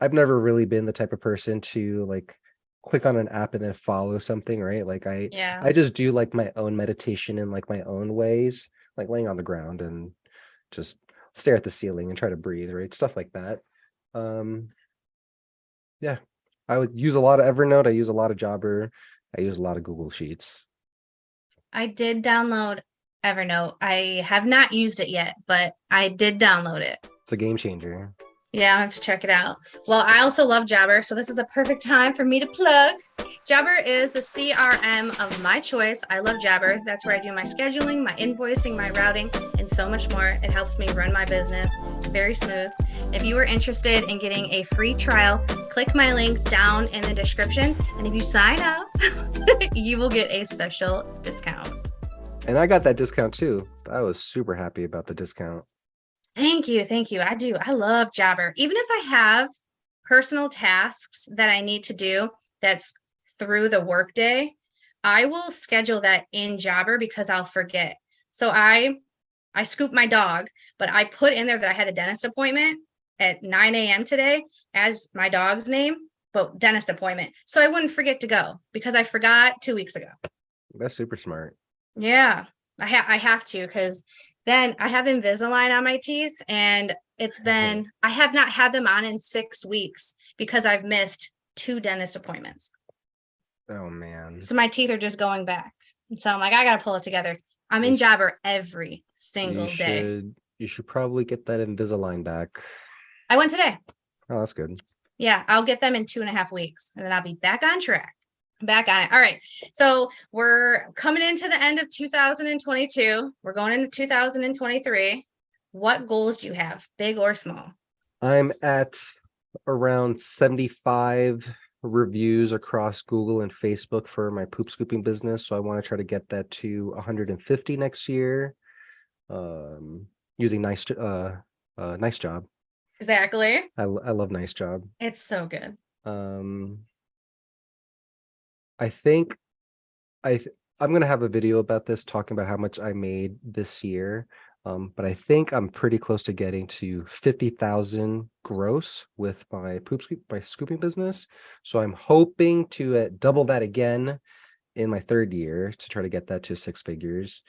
I've never really been the type of person to like click on an app and then follow something, right? Like Yeah. I just do like my own meditation in like my own ways, like laying on the ground and just stare at the ceiling and try to breathe, right? Stuff like that. Um, Yeah, I would use a lot of Evernote. I use a lot of Jobber. I use a lot of Google Sheets. I did download Evernote. I have not used it yet, but I did download it. It's a game changer. Yeah, I have to check it out. Well, I also love Jabber, so this is a perfect time for me to plug. Jabber is the CRM of my choice. I love Jabber. That's where I do my scheduling, my invoicing, my routing, and so much more. It helps me run my business very smooth. If you are interested in getting a free trial, click my link down in the description. And if you sign up, you will get a special discount. And I got that discount too. I was super happy about the discount. Thank you. Thank you. I do. I love Jabber. Even if I have personal tasks that I need to do that's through the workday, I will schedule that in Jabber because I'll forget. So I scoop my dog, but I put in there that I had a dentist appointment at 9 a.m. today as my dog's name, but dentist appointment. So I wouldn't forget to go because I forgot 2 weeks ago. That's super smart. Yeah, I have to because then I have Invisalign on my teeth and I have not had them on in 6 weeks because I've missed 2 dentist appointments. Oh man. So my teeth are just going back. And so I'm like, I gotta pull it together. I'm in Jabber every single day. You should probably get that Invisalign back. I went today. Oh, that's good. Yeah, I'll get them in 2.5 weeks and then I'll be back on track. Back on it. All right. So we're coming into the end of 2022. We're going into 2023. What goals do you have, big or small? I'm at around 75 reviews across Google and Facebook for my poop scooping business. So I want to try to get that to 150 next year. Using nice job. Exactly. I love nice job. It's so good. I think I'm gonna have a video about this talking about how much I made this year. But I think I'm pretty close to getting to 50,000 gross with my scooping business. So I'm hoping to double that again in my 3rd year to try to get that to 6 figures.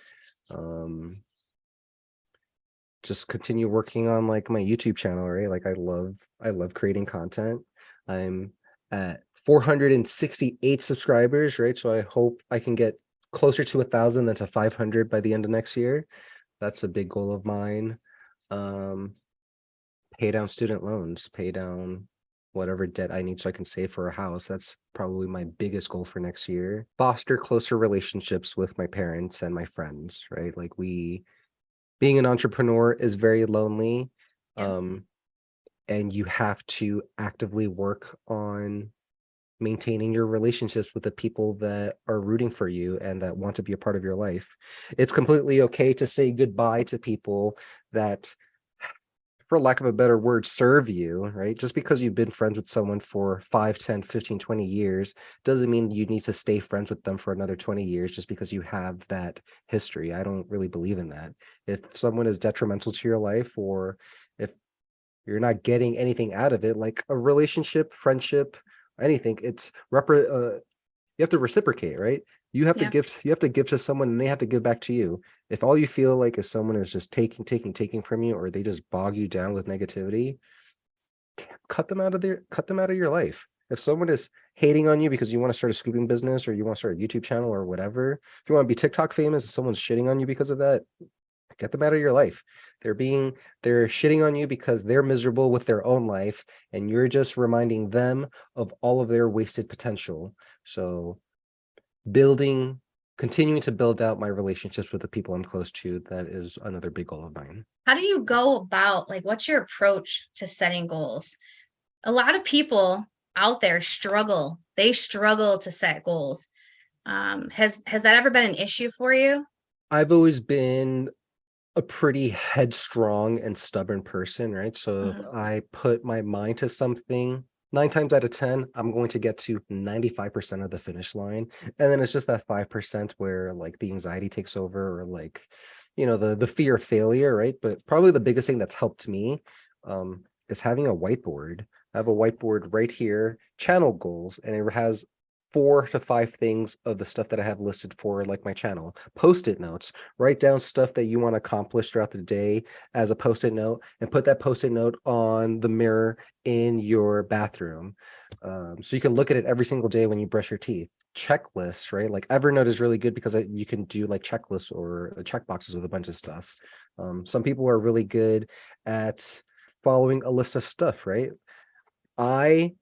Just continue working on like my YouTube channel, right? Like I love creating content. I'm at 468 subscribers, right? So I hope I can get closer to 1,000 than to 500 by the end of next year. That's a big goal of mine. Pay down student loans, pay down whatever debt I need so I can save for a house. That's probably my biggest goal for next year. Foster closer relationships with my parents and my friends, right? Like being an entrepreneur is very lonely. Yeah. And you have to actively work on maintaining your relationships with the people that are rooting for you and that want to be a part of your life. It's completely okay to say goodbye to people that, for lack of a better word, serve you, right? Just because you've been friends with someone for 5, 10, 15, 20 years doesn't mean you need to stay friends with them for another 20 years just because you have that history. I don't really believe in that. If someone is detrimental to your life, or if you're not getting anything out of it, like a relationship, friendship, anything, you have to reciprocate, right? You have to give to someone and they have to give back to you. If all you feel like is someone is just taking from you, or they just bog you down with negativity, cut them out of your life. If someone is hating on you because you want to start a scooping business or you want to start a YouTube channel or whatever, if you want to be TikTok famous and someone's shitting on you because of that, get them out of your life. They're shitting on you because they're miserable with their own life, and you're just reminding them of all of their wasted potential. So continuing to build out my relationships with the people I'm close to, that is another big goal of mine. How do you go about, like, what's your approach to setting goals? A lot of people out there struggle. They struggle to set goals. Has that ever been an issue for you? I've always been a pretty headstrong and stubborn person, right? So if I put my mind to something, 9 times out of 10, I'm going to get to 95% of the finish line. And then it's just that 5% where like the anxiety takes over, or like, the fear of failure, right? But probably the biggest thing that's helped me is having a whiteboard. I have a whiteboard right here, channel goals, and it has 4 to 5 things of the stuff that I have listed for like my channel. Post-it notes. Write down stuff that you want to accomplish throughout the day as a post-it note, and put that post-it note on the mirror in your bathroom. So you can look at it every single day when you brush your teeth. Checklists, right? Like Evernote is really good because you can do like checklists or check boxes with a bunch of stuff. Some people are really good at following a list of stuff, right? I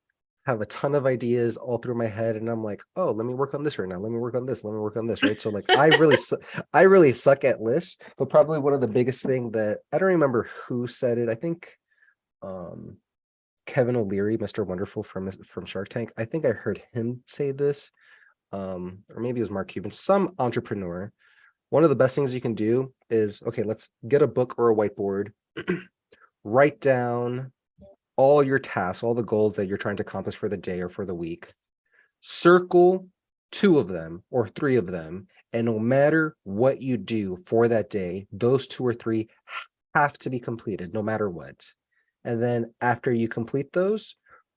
have a ton of ideas all through my head, and I'm like, oh, let me work on this right now. Let me work on this. Let me work on this. Right. So like I really suck at lists, but probably one of the biggest thing that I don't remember who said it. I think Kevin O'Leary, Mr. Wonderful from Shark Tank. I think I heard him say this. Or maybe it was Mark Cuban, some entrepreneur. One of the best things you can do is, okay, let's get a book or a whiteboard, write down all your tasks, all the goals that you're trying to accomplish for the day or for the week. Circle 2 of them or 3 of them. And no matter what you do for that day, those 2 or 3 have to be completed no matter what. And then after you complete those,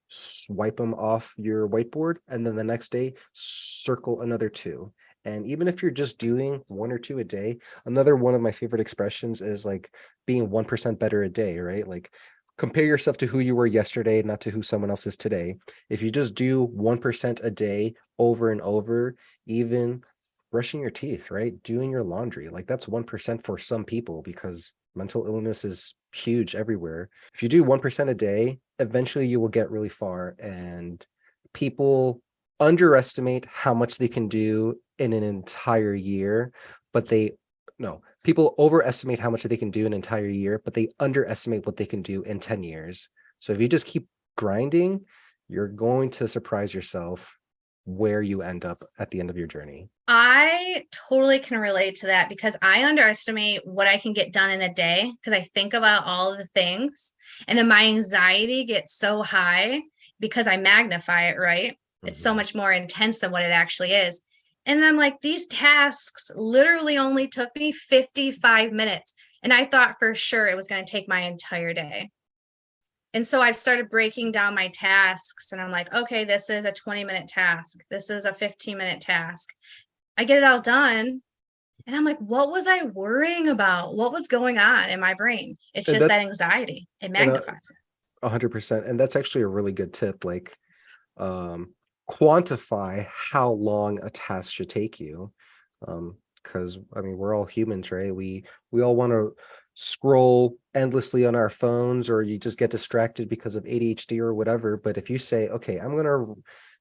swipe them off your whiteboard. And then the next day, circle another 2. And even if you're just doing 1 or 2 a day, another one of my favorite expressions is like being 1% better a day, right? Like compare yourself to who you were yesterday, not to who someone else is today. If you just do 1% a day over and over, even brushing your teeth, right? Doing your laundry, like that's 1% for some people because mental illness is huge everywhere. If you do 1% a day, eventually you will get really far. And people underestimate how much they can do in an entire year, but people overestimate how much they can do in an entire year, but they underestimate what they can do in 10 years. So if you just keep grinding, you're going to surprise yourself where you end up at the end of your journey. I totally can relate to that because I underestimate what I can get done in a day because I think about all the things, and then my anxiety gets so high because I magnify it, right? It's so much more intense than what it actually is. And I'm like, these tasks literally only took me 55 minutes. And I thought for sure it was going to take my entire day. And so I've started breaking down my tasks, and I'm like, okay, this is a 20-minute task. This is a 15-minute task. I get it all done. And I'm like, what was I worrying about? What was going on in my brain? It's And just that that anxiety. It and magnifies it. 100%. And that's actually a really good tip. Like quantify how long a task should take you. Because I mean, we're all humans, right? We all want to scroll endlessly on our phones, or you just get distracted because of ADHD or whatever. But if you say, okay, I'm gonna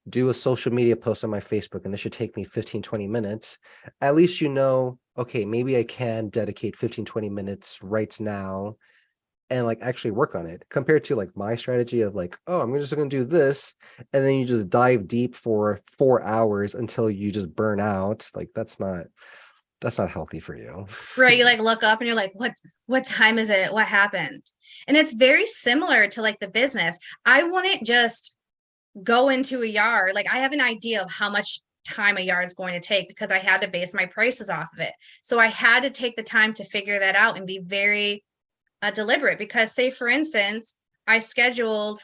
do a social media post on my Facebook and this should take me 15-20 minutes, at least you know, okay, maybe I can dedicate 15-20 minutes right now and like actually work on it, compared to like my strategy of like, oh, I'm just going to do this, and then you just dive deep for 4 hours until you just burn out. Like that's not healthy for you. Right. You like look up and you're like, what time is it? What happened? And it's very similar to like the business. I wouldn't just go into a yard. Like I have an idea of how much time a yard is going to take because I had to base my prices off of it. So I had to take the time to figure that out and be very deliberate, because say for instance, I scheduled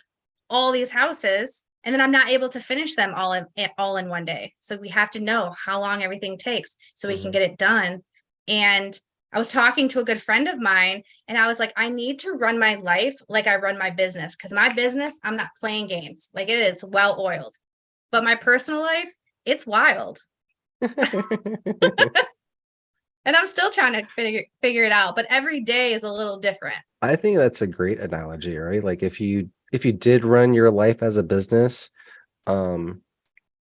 all these houses and then I'm not able to finish them all in one day. So we have to know how long everything takes so we can get it done. And I was talking to a good friend of mine and I was like, I need to run my life like I run my business, because my business, I'm not playing games. Like it is well oiled. But my personal life, it's wild. And I'm still trying to figure it out, but every day is a little different. I think that's a great analogy, right? Like if you did run your life as a business, um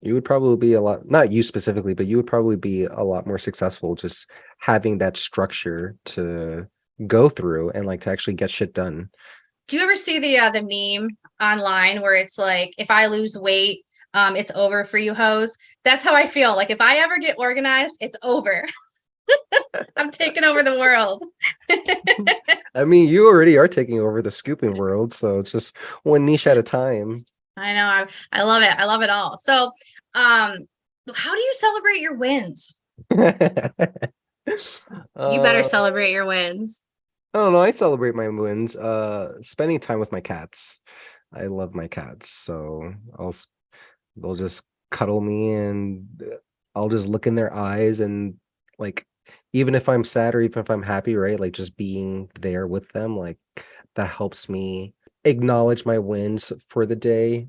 you would probably be a lot, not you specifically, but you would probably be a lot more successful just having that structure to go through and like to actually get shit done. Do you ever see the meme online where it's like, if I lose weight, it's over for you hoes? That's how I feel. Like if I ever get organized, it's over. I'm taking over the world. I mean, you already are taking over the scooping world, so it's just one niche at a time. I know. I love it. I love it all. So, how do you celebrate your wins? You better uh, celebrate your wins. I don't know. I celebrate my wins. Spending time with my cats. I love my cats, so they'll just cuddle me, and I'll just look in their eyes, and like even if I'm sad or even if I'm happy, right? Like just being there with them, like that helps me acknowledge my wins for the day.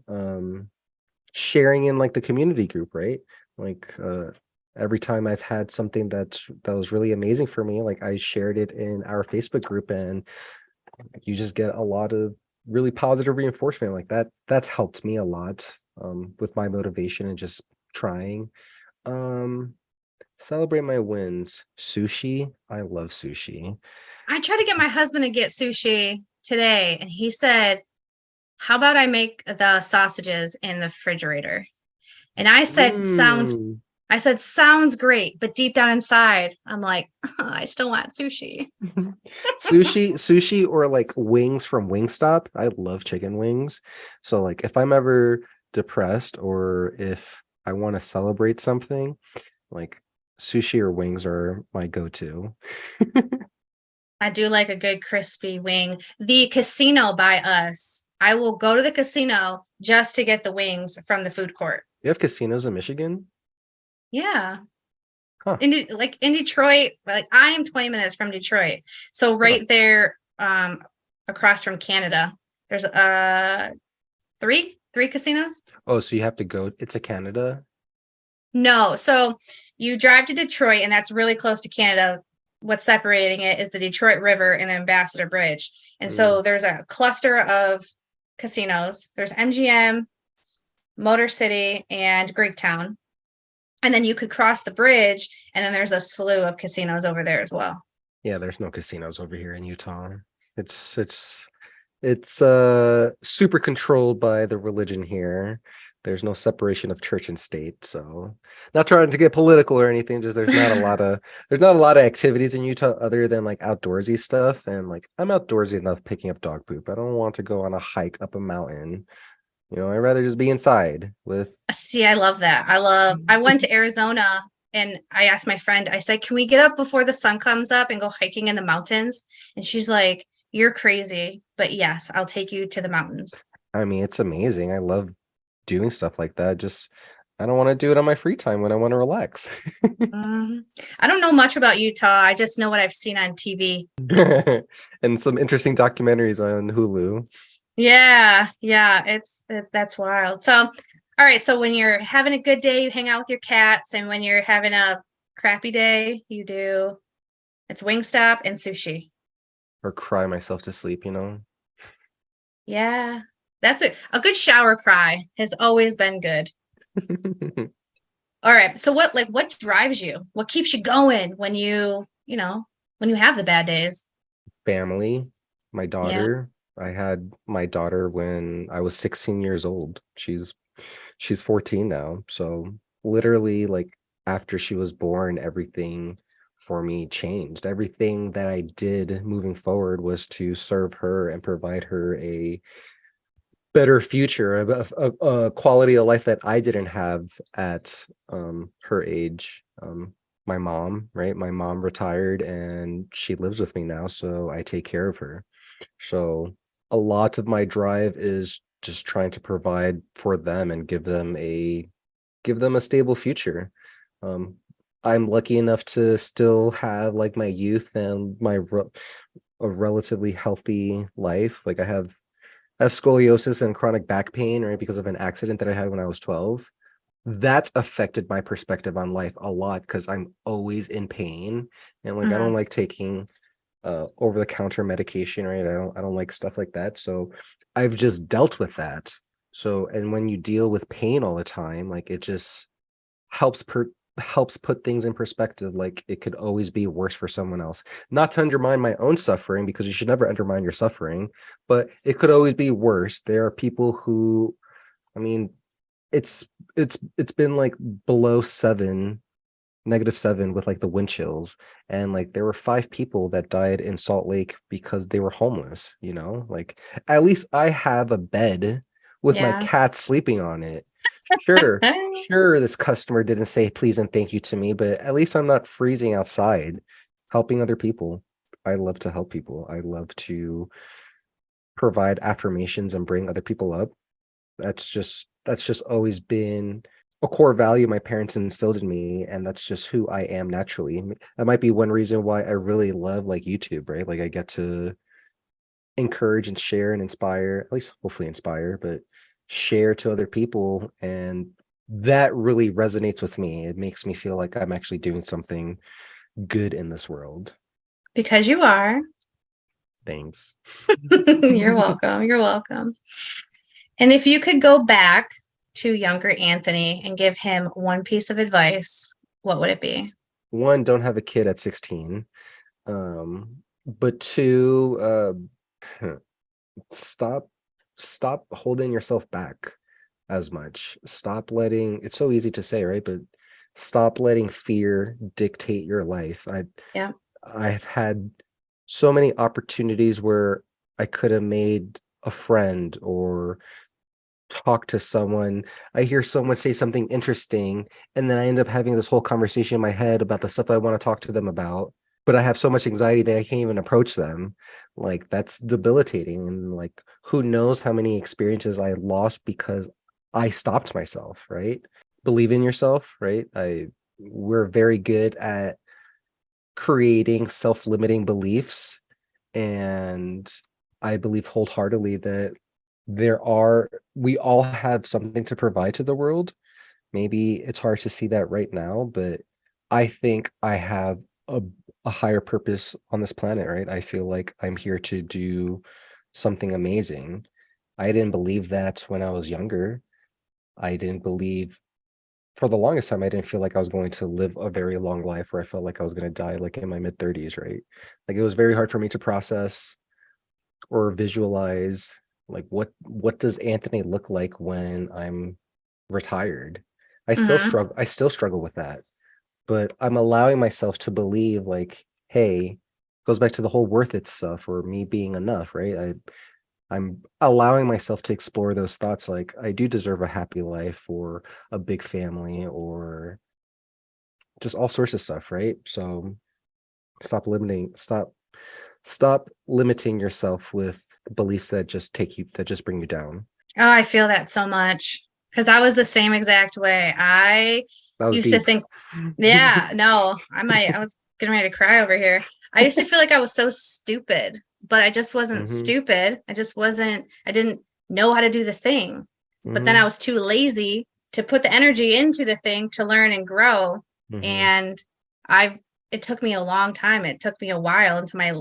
Sharing in like the community group, right? Like every time I've had something that was really amazing for me, like I shared it in our Facebook group, and you just get a lot of really positive reinforcement like that. That's helped me a lot with my motivation and just trying. Um, Celebrate my wins. Sushi. I love sushi. I tried to get my husband to get sushi today, and he said, "How about I make the sausages in the refrigerator?" And Mm. I said, sounds great. But deep down inside, I'm like, I still want sushi. Sushi, or like wings from Wingstop. I love chicken wings. So like if I'm ever depressed or if I want to celebrate something, like sushi or wings are my go-to. I do like a good crispy wing. The casino by us, I will go to the casino just to get the wings from the food court. You have casinos in Michigan? Yeah. Huh. Like in Detroit, like I am 20 minutes from Detroit. So Huh. right there, across from Canada, there's three casinos. Oh, so you have to go. It's a Canada. No, so you drive to Detroit, and that's really close to Canada. What's separating it is the Detroit River and the Ambassador Bridge. And Mm. so there's a cluster of casinos. There's MGM, Motor City, and Greektown. And then you could cross the bridge, and then there's a slew of casinos over there as well. Yeah, there's no casinos over here in Utah. It's super controlled by the religion here. There's no separation of church and state. So not trying to get political or anything, just there's not a lot of activities in Utah other than like outdoorsy stuff. And like I'm outdoorsy enough picking up dog poop. I don't want to go on a hike up a mountain. I'd rather just be inside with See, I love that. I went to Arizona, and I asked my friend, I said, can we get up before the sun comes up and go hiking in the mountains? And she's like, you're crazy, but yes, I'll take you to the mountains. I mean, it's amazing. I love doing stuff like that. Just I don't want to do it on my free time when I want to relax. Mhm. I don't know much about Utah. I just know what I've seen on TV. And some interesting documentaries on Hulu. Yeah, that's wild. So, all right, so when you're having a good day, you hang out with your cats, and when you're having a crappy day, it's Wingstop and sushi. Or cry myself to sleep. Yeah, that's a good shower cry has always been good. All right, so what drives you? What keeps you going when when you have the bad days? Family, my Yeah, daughter. I had my daughter when I was 16 years old. She's 14 now. So literally like after she was born, everything for me changed. Everything that I did moving forward was to serve her and provide her a better future, a quality of life that I didn't have at her age. My mom, right? My mom retired and she lives with me now, so I take care of her. So a lot of my drive is just trying to provide for them and give them a stable future. Um, I'm lucky enough to still have like my youth and a relatively healthy life. Like I have scoliosis and chronic back pain, right, because of an accident that I had when I was 12. That's affected my perspective on life a lot because I'm always in pain. And like I don't mhm, like taking over the counter medication, right? I don't like stuff like that. So I've just dealt with that. So and when you deal with pain all the time, like it just helps helps put things in perspective. Like it could always be worse for someone else. Not to undermine my own suffering, because you should never undermine your suffering, but it could always be worse. There are people who, I mean, it's been like below 7, -7 with like the wind chills, and like there were 5 people that died in Salt Lake because they were homeless. Like at least I have a bed with my yeah. cat sleeping on it. Sure, this customer didn't say please and thank you to me, but at least I'm not freezing outside helping other people. I love to help people. I love to provide affirmations and bring other people up. That's just always been a core value my parents instilled in me, and that's just who I am naturally. That might be one reason why I really love like YouTube, right? Like I get to encourage and share and inspire, at least hopefully inspire, but share to other people. And that really resonates with me. It makes me feel like I'm actually doing something good in this world. Because you are. Thanks. You're welcome. You're welcome. And if you could go back to younger Anthony and give him one piece of advice, what would it be? One, don't have a kid at 16. But two, stop stop holding yourself back as much. Stop letting, it's so easy to say, right? But stop letting fear dictate your life. Yeah. I've had so many opportunities where I could have made a friend or talk to someone. I hear someone say something interesting, and then I end up having this whole conversation in my head about the stuff that I want to talk to them about. But I have so much anxiety that I can't even approach them. Like that's debilitating. And like who knows how many experiences I lost because I stopped myself, right? Believe in yourself, right? We're very good at creating self-limiting beliefs, and I believe wholeheartedly that we all have something to provide to the world. Maybe it's hard to see that right now, but I think I have a higher purpose on this planet, right? I feel like I'm here to do something amazing. I didn't believe that when I was younger. I didn't believe For the longest time, I didn't feel like I was going to live a very long life, where I felt like I was going to die like in my mid 30s, right? Like it was very hard for me to process or visualize like what does Anthony look like when I'm retired. Hmm. I still struggle with that, but I'm allowing myself to believe like, hey, goes back to the whole worth it stuff or me being enough, right? I'm allowing myself to explore those thoughts, like I do deserve a happy life or a big family or just all sorts of stuff, right? So stop limiting stop stop limiting yourself with beliefs that just bring you down. Oh, I feel that so much because I was the same exact way. I That was used to deep. think, yeah, no, I was getting ready to cry over here. I used to feel like I was so stupid, but I just wasn't Hmm. stupid. I didn't know how to do the thing. But then I Hmm. was too lazy to put the energy into the thing to learn and grow. Hmm. And it took me a long time. It took me a while into my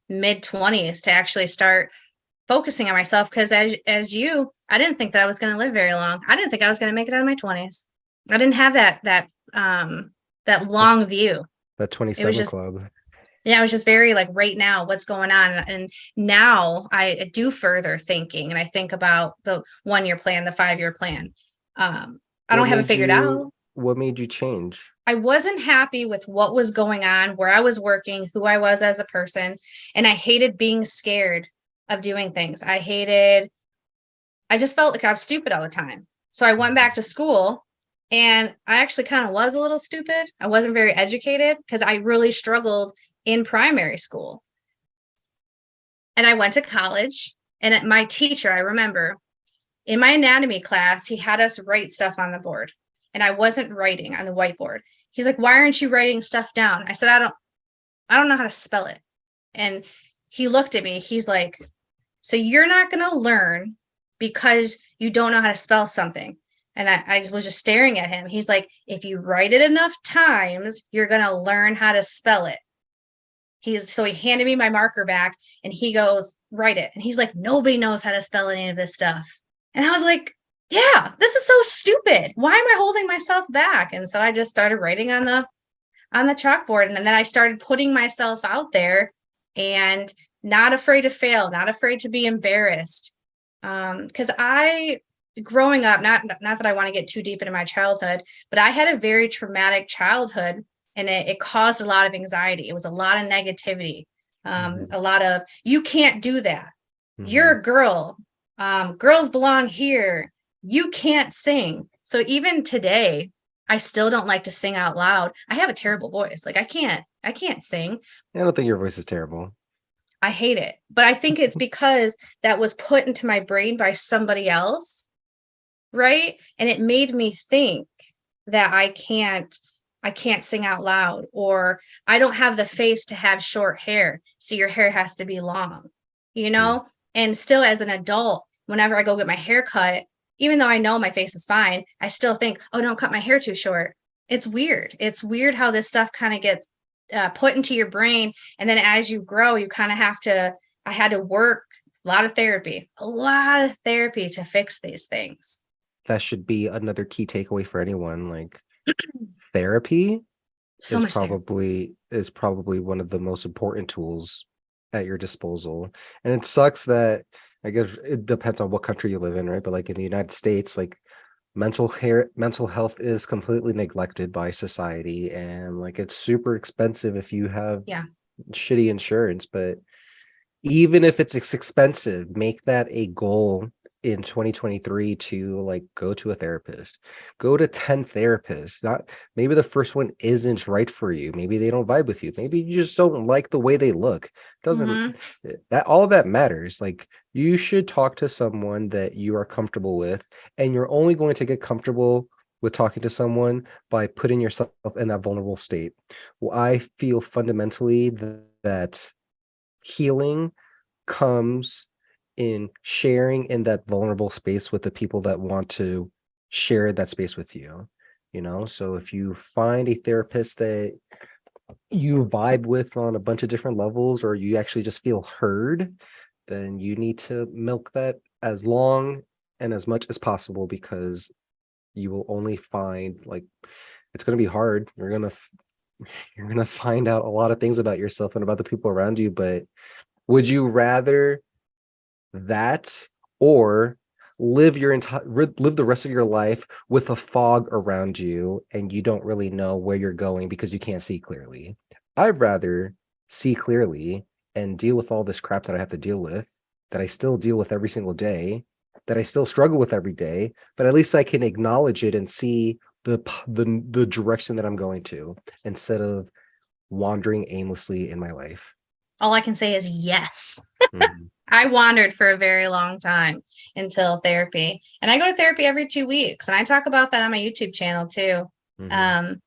mid 20s to actually start focusing on myself because I didn't think that I was going to live very long. I didn't think I was going to make it out of my 20s. I didn't have that that, long view. that It was 27 just, club. yeah, it was just very like right now, what's going on. And now I do further thinking and I think about the 1 year plan, the 5 year plan. I what don't have it made figured you out. what made you change? I wasn't happy with what was going on, where I was working, who I was as a person, and I hated being scared of doing things. I just felt like I was stupid all the time. So I went back to school and I actually kind of was a little stupid. I wasn't very educated because I really struggled in primary school. And I went to college and at my teacher, I remember in my anatomy class, he had us write stuff on the board and I wasn't writing on the whiteboard. He's like, "Why aren't you writing stuff down?" I said, I don't know how to spell it." And he looked at me. He's like, "So you're not going to learn because you don't know how to spell something." And I was just staring at him. He's like, "If you write it enough times, you're going to learn how to spell it." So he handed me my marker back and he goes, "Write it." And he's like, "Nobody knows how to spell any of this stuff." And I was like, "Yeah, this is so stupid. Why am I holding myself back?" And so I just started writing on the chalkboard. And then I started putting myself out there and not afraid to fail, not afraid to be embarrassed. Because growing up, not that I want to get too deep into my childhood, but I had a very traumatic childhood and it caused a lot of anxiety. It was a lot of negativity, Hmm. a lot of, "You can't do that. You're Hmm. a girl. Girls belong here. You can't sing." So even today, I still don't like to sing out loud. I have a terrible voice. Like I can't sing. I don't think your voice is terrible. I hate it. But I think it's because that was put into my brain by somebody else. right? And it made me think that I can't sing out loud, or I don't have the face to have short hair, so your hair has to be long, you know? And still as an adult, whenever I go get my hair cut, even though I know my face is fine, I still think, oh, don't cut my hair too short. It's weird. It's weird how this stuff kind of gets put into your brain. And then as you grow, you kind of I had to work a lot of therapy to fix these things. That should be another key takeaway for anyone. Like therapy So much therapy. is probably one of the most important tools at your disposal. And it sucks that, I guess it depends on what country you live in, right? But like in the United States, like mental health is completely neglected by society, and like it's super expensive if you have Yeah. shitty insurance. But even if it's expensive, make that a goal in 2023 to like go to a therapist, go to 10 therapists. Not maybe the first one isn't right for you, maybe they don't vibe with you, maybe you just don't like the way they look. Doesn't that all that matters? Like you should talk to someone that you are comfortable with, and you're only going to get comfortable with talking to someone by putting yourself in that vulnerable state. Well, I feel fundamentally that healing comes in sharing in that vulnerable space with the people that want to share that space with you. So if you find a therapist that you vibe with on a bunch of different levels, or you actually just feel heard, then you need to milk that as long and as much as possible, because you will only find, like, it's going to be hard. You're going to find out a lot of things about yourself and about the people around you. But would you rather that, or live the rest of your life with a fog around you and you don't really know where you're going because you can't see clearly? I'd rather see clearly and deal with all this crap that I have to deal with, that I still deal with every single day, that I still struggle with every day, but at least I can acknowledge it and see the direction that I'm going to, instead of wandering aimlessly in my life. All I can say is yes. Mhm. I wandered for a very long time until therapy. And I go to therapy every 2 weeks. And I talk about that on my YouTube channel too. Mhm.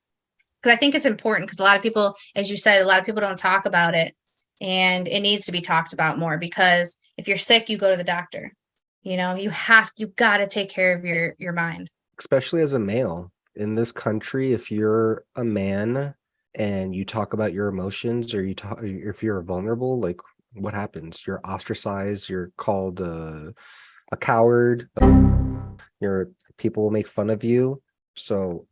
Because I think it's important, because a lot of people, as you said, a lot of people don't talk about it. And it needs to be talked about more, because if you're sick, you go to the doctor. You got to take care of your mind. Especially as a male in this country, if you're a man and you talk about your emotions, or if you're vulnerable, like, what happens? You're ostracized, you're called a coward, people will make fun of you. So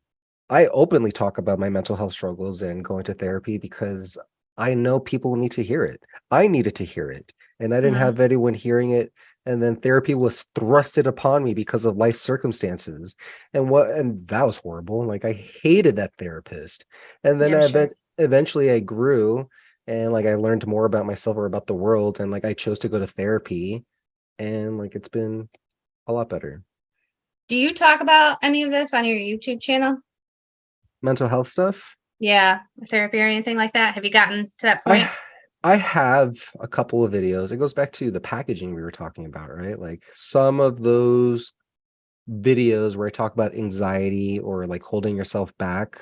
I openly talk about my mental health struggles and going to therapy, because I know people need to hear it. I needed to hear it, and I didn't Mhm. have anyone hearing it. And then therapy was thrusted upon me because of life circumstances. And that was horrible. Like, I hated that therapist. And then Yeah, I'm sure. eventually I grew, and like I learned more about myself or about the world, and like I chose to go to therapy, and like it's been a lot better. Do you talk about any of this on your YouTube channel? Mental health stuff. Yeah, therapy or anything like that? Have you gotten to that point? I I have a couple of videos. It goes back to the packaging we were talking about, right? Like some of those videos where I talk about anxiety or like holding yourself back,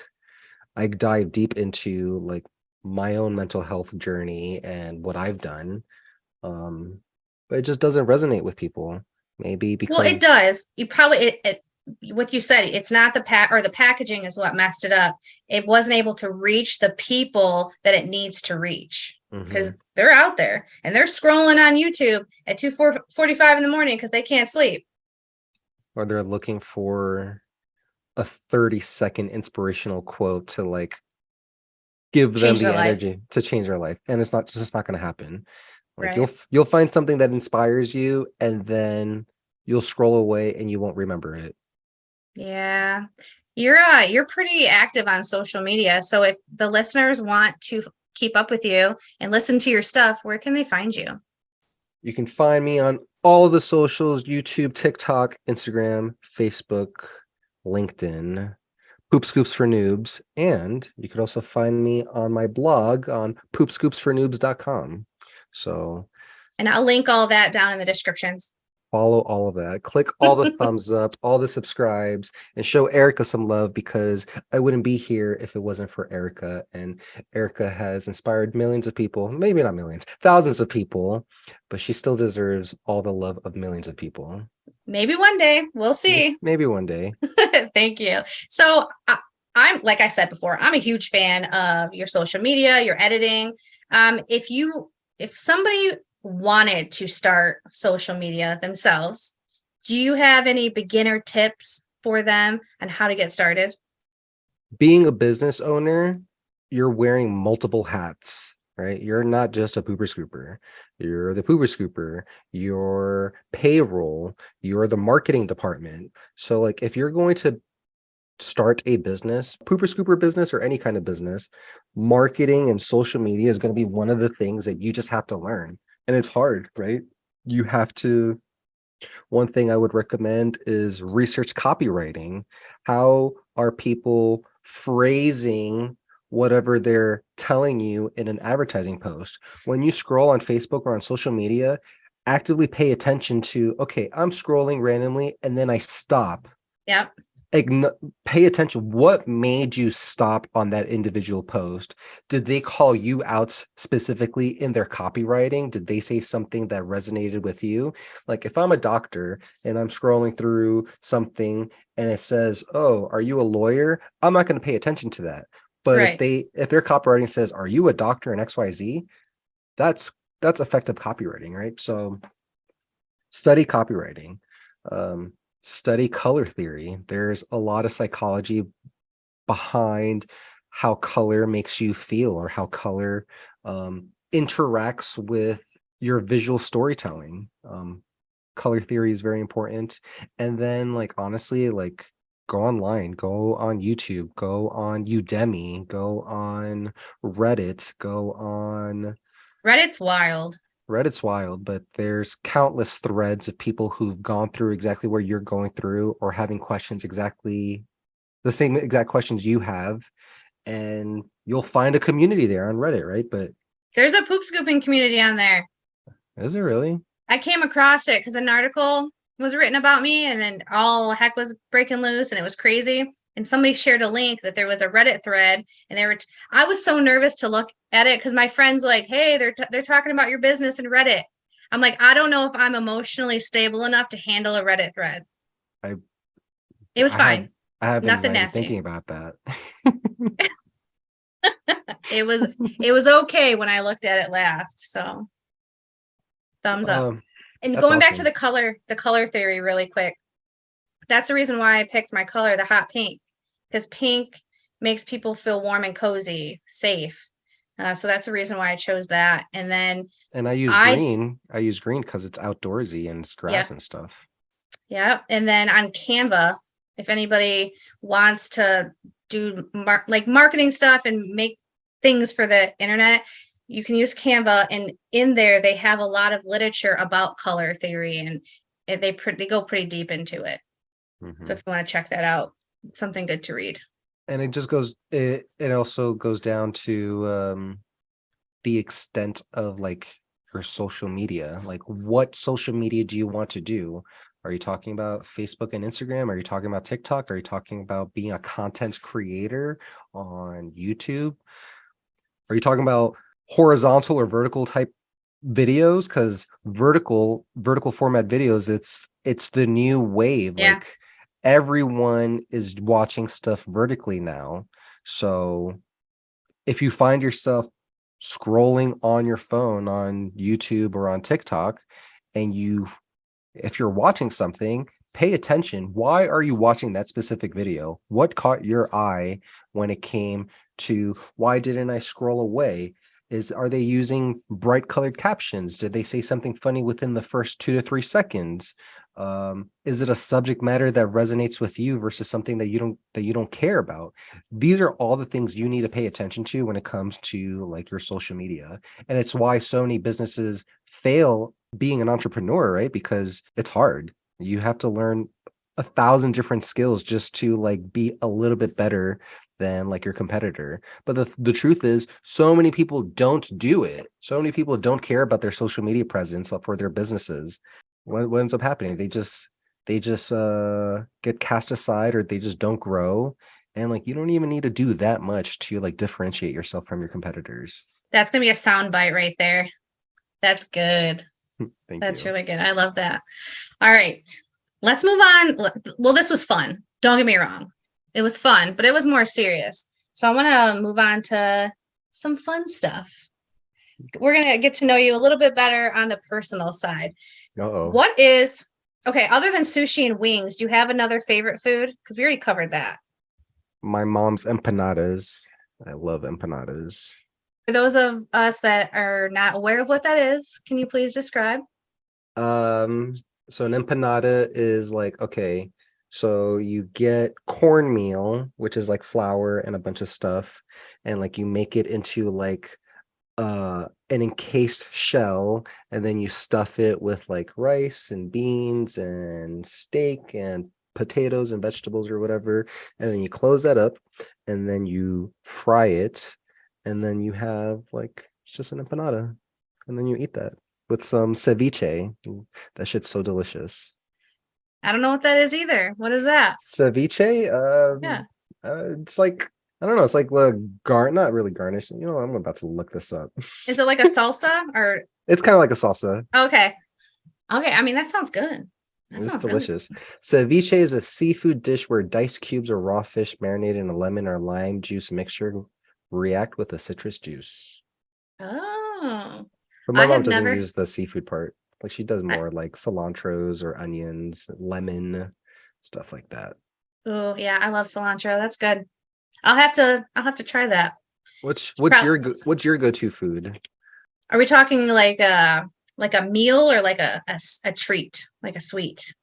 I dive deep into like my own mental health journey and what I've done. But it just doesn't resonate with people. Maybe Well, it because does. You probably it what you said, it's not the packaging is what messed it up. It wasn't able to reach the people that it needs to reach, Mhm. because they're out there and they're scrolling on YouTube at 2:45 in the morning because they can't sleep. Or they're looking for a 30-second inspirational quote to like give them Change the their life. energy to change their life, and it's not just not going to happen. Like Right. you'll find something that inspires you, and then you'll scroll away and you won't remember it. Yeah. You're pretty active on social media. So if the listeners want to keep up with you and listen to your stuff, where can they find you? You can find me on all the socials: YouTube, TikTok, Instagram, Facebook, LinkedIn, Poop Scoops for Noobs. And you could also find me on my blog on poopscoopsfornoobs.com. So And I'll link all that down in the descriptions. Follow all of that. Click all the thumbs up, all the subscribes, and show Erica some love because I wouldn't be here if it wasn't for Erica. And Erica has inspired millions of people, maybe not millions, thousands of people, but she still deserves all the love of millions of people. Maybe one day. We'll see. Maybe one day. Thank you. So I'm, like I said before, I'm a huge fan of your social media, your editing. If somebody wanted to start social media themselves, do you have any beginner tips for them on how to get started? Being a business owner, you're wearing multiple hats, right? You're not just a pooper scooper. You're the pooper scooper, your payroll, you're the marketing department. So like if you're going to start a business, pooper scooper business or any kind of business, marketing and social media is going to be one of the things that you just have to learn. And it's hard, right? You have to, one thing I would recommend is research copywriting. How are people phrasing whatever they're telling you in an advertising post? When you scroll on Facebook or on social media, actively pay attention to, okay, I'm scrolling randomly and then I stop. Yep. Pay attention. What made you stop on that individual post? Did they call you out specifically in their copywriting? Did they say something that resonated with you? Like if I'm a doctor and I'm scrolling through something and it says, "Oh, are you a lawyer?" I'm not going to pay attention to that. But Right. if their copywriting says, "Are you a doctor in XYZ?" that's effective copywriting, right? So study copywriting. Study color theory. There's a lot of psychology behind how color makes you feel or how color interacts with your visual storytelling. Color theory is very important. And then like honestly, like go online, go on YouTube, go on Udemy, go on Reddit, go on Reddit's wild. Reddit's wild, but there's countless threads of people who've gone through exactly where you're going through or having questions exactly the same exact questions you have. And you'll find a community there on Reddit, right? But There's a poop scooping community on there. is it really? I came across it because an article was written about me and then all heck was breaking loose and it was crazy. And somebody shared a link that there was a Reddit thread and I was so nervous to look at it because my friend's like, hey, they're talking about your business in Reddit. I'm like, I don't know if I'm emotionally stable enough to handle a Reddit thread. It was fine. I have Nothing anxiety nasty. thinking about that. It was okay when I looked at it last. So thumbs up. And going back to the color theory really quick. That's the reason why I picked my color, the hot pink, because pink makes people feel warm and cozy, safe. So that's the reason why I chose that. And then I use green. I use green because it's outdoorsy and it's grass and stuff. Yeah. And then on Canva, if anybody wants to do marketing stuff and make things for the internet, you can use Canva. And in there, they have a lot of literature about color theory and they go pretty deep into it. Mm-hmm. So if you want to check that out, it's something good to read. And it just goes, it also goes down to the extent of like your social media. Like what social media do you want to do? Are you talking about Facebook and Instagram? Are you talking about TikTok? Are you talking about being a content creator on YouTube? Are you talking about horizontal or vertical type videos? Because vertical format videos, it's the new wave. Yeah. Like everyone is watching stuff vertically now. So if you find yourself scrolling on your phone on YouTube or on TikTok, and if you're watching something, pay attention. Why are you watching that specific video? What caught your eye when it came to why didn't I scroll away? Are they using bright colored captions? Did they say something funny within the first 2 to 3 seconds? Is it a subject matter that resonates with you versus something that you don't care about? These are all the things you need to pay attention to when it comes to like your social media. And it's why so many businesses fail being an entrepreneur, right? Because it's hard. You have to learn 1,000 different skills just to like be a little bit better than like your competitor. But the truth is, so many people don't do it. So many people don't care about their social media presence for their businesses. what ends up happening? They just get cast aside, or they just don't grow. And like you don't even need to do that much to like differentiate yourself from your competitors. That's gonna be a sound bite right there. That's good. Thank That's you. really good. I love that. All right. Let's move on. Well, this was fun. Don't get me wrong. It was fun, but it was more serious. So I want to move on to some fun stuff. We're going to get to know you a little bit better on the personal side. Uh-oh. What is, okay, other than sushi and wings, do you have another favorite food? Because we already covered that. My mom's empanadas. I love empanadas. For those of us that are not aware of what that is, can you please describe? Um, so an empanada is like, okay, so you get cornmeal, which is like flour and a bunch of stuff, and like you make it into like an encased shell, and then you stuff it with like rice and beans and steak and potatoes and vegetables or whatever, and then you close that up, and then you fry it, and then you have like it's just an empanada, and then you eat that with some ceviche. That shit's so delicious. I don't know what that is either. What is that? Ceviche, Yeah. it's like I don't know. It's like the not really garnish. You know, I'm about to look this up. Is it like a salsa or It's kind of like a salsa. okay. Okay. I mean, that sounds good. That It's sounds really delicious. Ceviche is a seafood dish where diced cubes of raw fish marinated in a lemon or lime juice mixture react with a citrus juice. Oh, But my I mom have doesn't never. use the seafood part. Like she does more like cilantros or onions, lemon, stuff like that. Oh, yeah, I love cilantro. That's good. I'll have to try that. It's What's your go-to food? Are we talking like a meal or like a treat, like a sweet?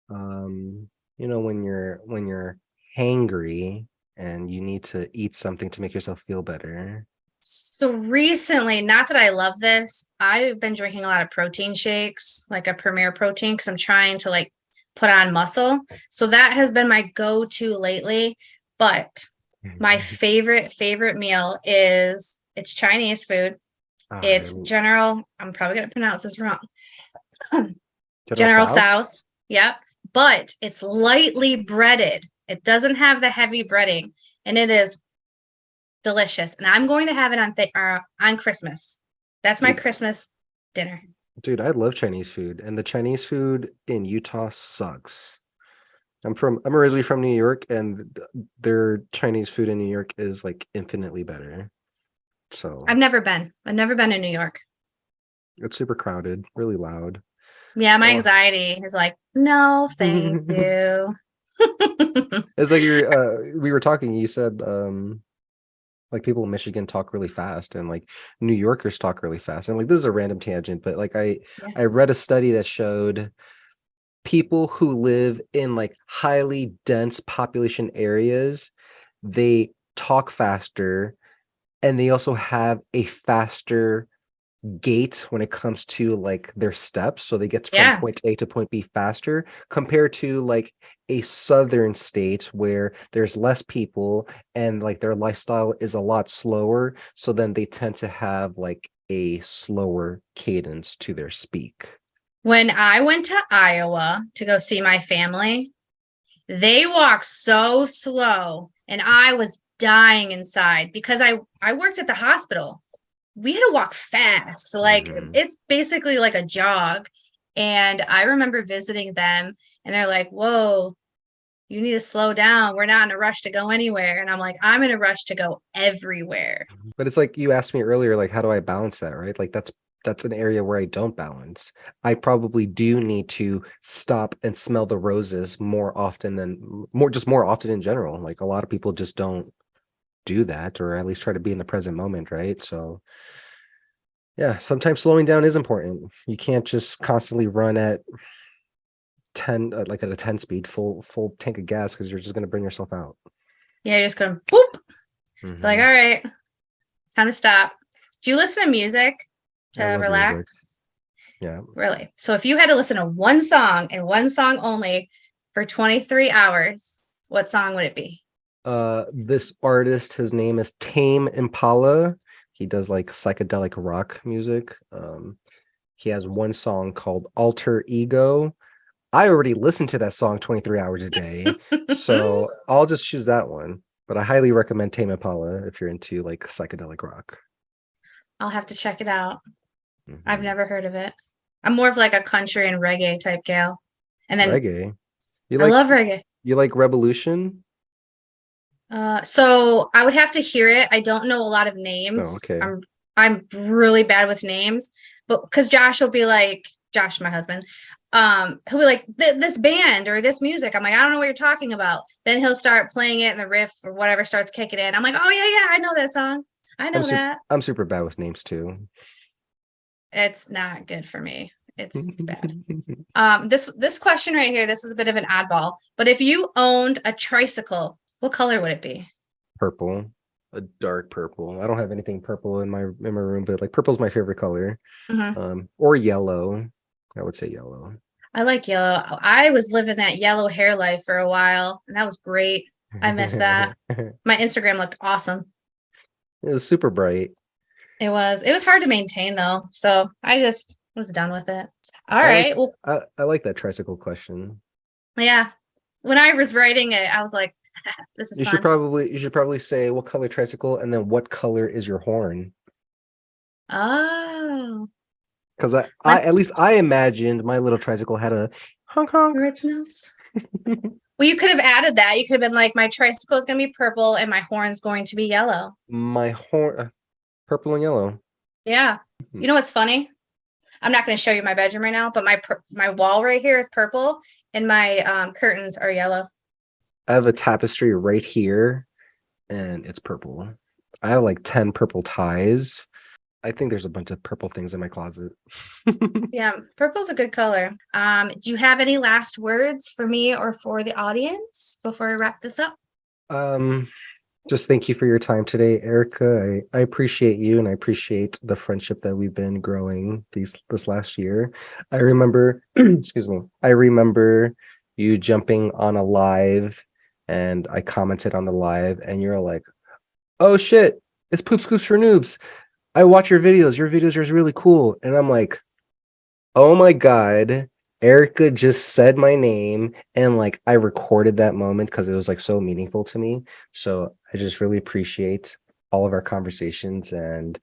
You know, when you're hangry and you need to eat something to make yourself feel better. So recently, not that I love this, I've been drinking a lot of protein shakes, like a Premier Protein, because I'm trying to like put on muscle. So that has been my go-to lately. But my favorite meal is it's Chinese food. I It's General, I'm probably gonna pronounce this wrong. General General Tso. Tso's. Yep. But it's lightly breaded. It doesn't have the heavy breading, and it is delicious. And I'm going to have it on Christmas. That's my Dude, Christmas dinner. dude, I love Chinese food, and the Chinese food in Utah sucks. I'm originally from New York, and their Chinese food in New York is like infinitely better. So I've never been. I've never been in New York. it's super crowded, really loud. Yeah, my Oh. anxiety is like, no, thank you. It's like we were talking, you said like people in Michigan talk really fast, and like New Yorkers talk really fast. And like this is a random tangent, but like Yeah. I read a study that showed people who live in like highly dense population areas, they talk faster, and they also have a faster gait when it comes to like their steps, so they get from Yeah. point A to point B faster, compared to like a southern state where there's less people and like their lifestyle is a lot slower, so then they tend to have like a slower cadence to their speak. When I went to Iowa to go see my family, they walk so slow, and I was dying inside because I worked at the hospital. We had to walk fast. Like Mhm. it's basically like a jog. And I remember visiting them, and they're like, "Whoa, you need to slow down. We're not in a rush to go anywhere." And I'm like, "I'm in a rush to go everywhere." But it's like you asked me earlier, like how do I balance that, right? Like that's an area where I don't balance. I probably do need to stop and smell the roses more often than more often in general. Like a lot of people just don't do that, or at least try to be in the present moment, right? So yeah, sometimes slowing down is important. You can't just constantly run at 10 like at a 10 speed full tank of gas, because you're just going to burn yourself out. Yeah, you're just gonna whoop. Like, Mhm. all right, time to stop. Do you listen to music to I love music. relax? Yeah. Really? So if you had to listen to one song and one song only for 23 hours, what song would it be? This artist, his name is Tame Impala. He does like psychedelic rock music. He has one song called Alter Ego. I already listened to that song 23 hours a day, so I'll just choose that one. But I highly recommend Tame Impala if you're into like psychedelic rock. I'll have to check it out. I've Mhm. never heard of it. I'm more of like a country and reggae type gal. And then Reggae. You I like love reggae. you like Revolution? So I would have to hear it. I don't know a lot of Oh, names. okay. I'm really bad with names, but because Josh will be like, Josh, my husband, he'll be like, this band or this music. I'm like, I don't know what you're talking about. Then he'll start playing it and the riff or whatever starts kicking in. I'm like, oh yeah, I know that song. I know that. I'm super bad with names too. It's not good for me. It's bad. This question right here, this is a bit of an oddball, but if you owned a tricycle, what color would it be? Purple, a dark purple. I don't have anything purple in my room, but like purple's my favorite color. Mhm. Or yellow. I would say yellow. I like yellow. I was living that yellow hair life for a while, and that was great. I miss that. It My Instagram looked awesome. was super bright. It was hard to maintain though, so I just was done with it. All I right. like Well, I like that tricycle question. yeah. When I was writing it, I was like, this is fun. You should probably say what color tricycle and then what color is your horn. Oh, Because my at least I imagined my little tricycle had a honk honk. originals. Well, you could have added that. You could have been like, my tricycle is going to be purple and my horn's going to be yellow. My horn purple and yellow. Yeah. You know what's funny? I'm not going to show you my bedroom right now, but my wall right here is purple and my curtains are yellow. I have a tapestry right here and it's purple. I have like 10 purple ties. I think there's a bunch of purple things in my closet. Yeah, purple's a good color. Do you have any last words for me or for the audience before I wrap this up? um just thank you for your time today, Erica. I appreciate you and I appreciate the friendship that we've been growing this last year. I remember excuse me. I remember you jumping on a live and I commented on the live and you're like, "Oh shit, it's Poop Scoops for Noobs. I watch your videos. Your videos are really cool." And I'm like, "Oh my God, Erica just said my name." And like I recorded that moment because it was like so meaningful to me. So I just really appreciate all of our conversations and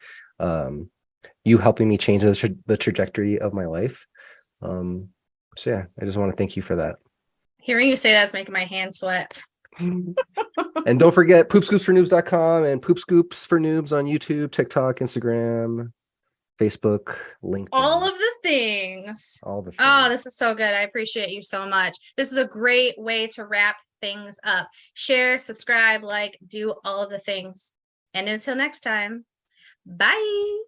you helping me change the trajectory of my life. Um, so yeah, I just want to thank you for that. Hearing you say that's making my hands sweat. And don't forget poopscoopsfornoobs.com and Poop Scoops for Noobs on YouTube, TikTok, Instagram, Facebook, All LinkedIn, of the things. all the Oh, things. this is so good. I appreciate you so much. This is a great way to wrap things up. Share, subscribe, like, do all of the things. And until next time, bye.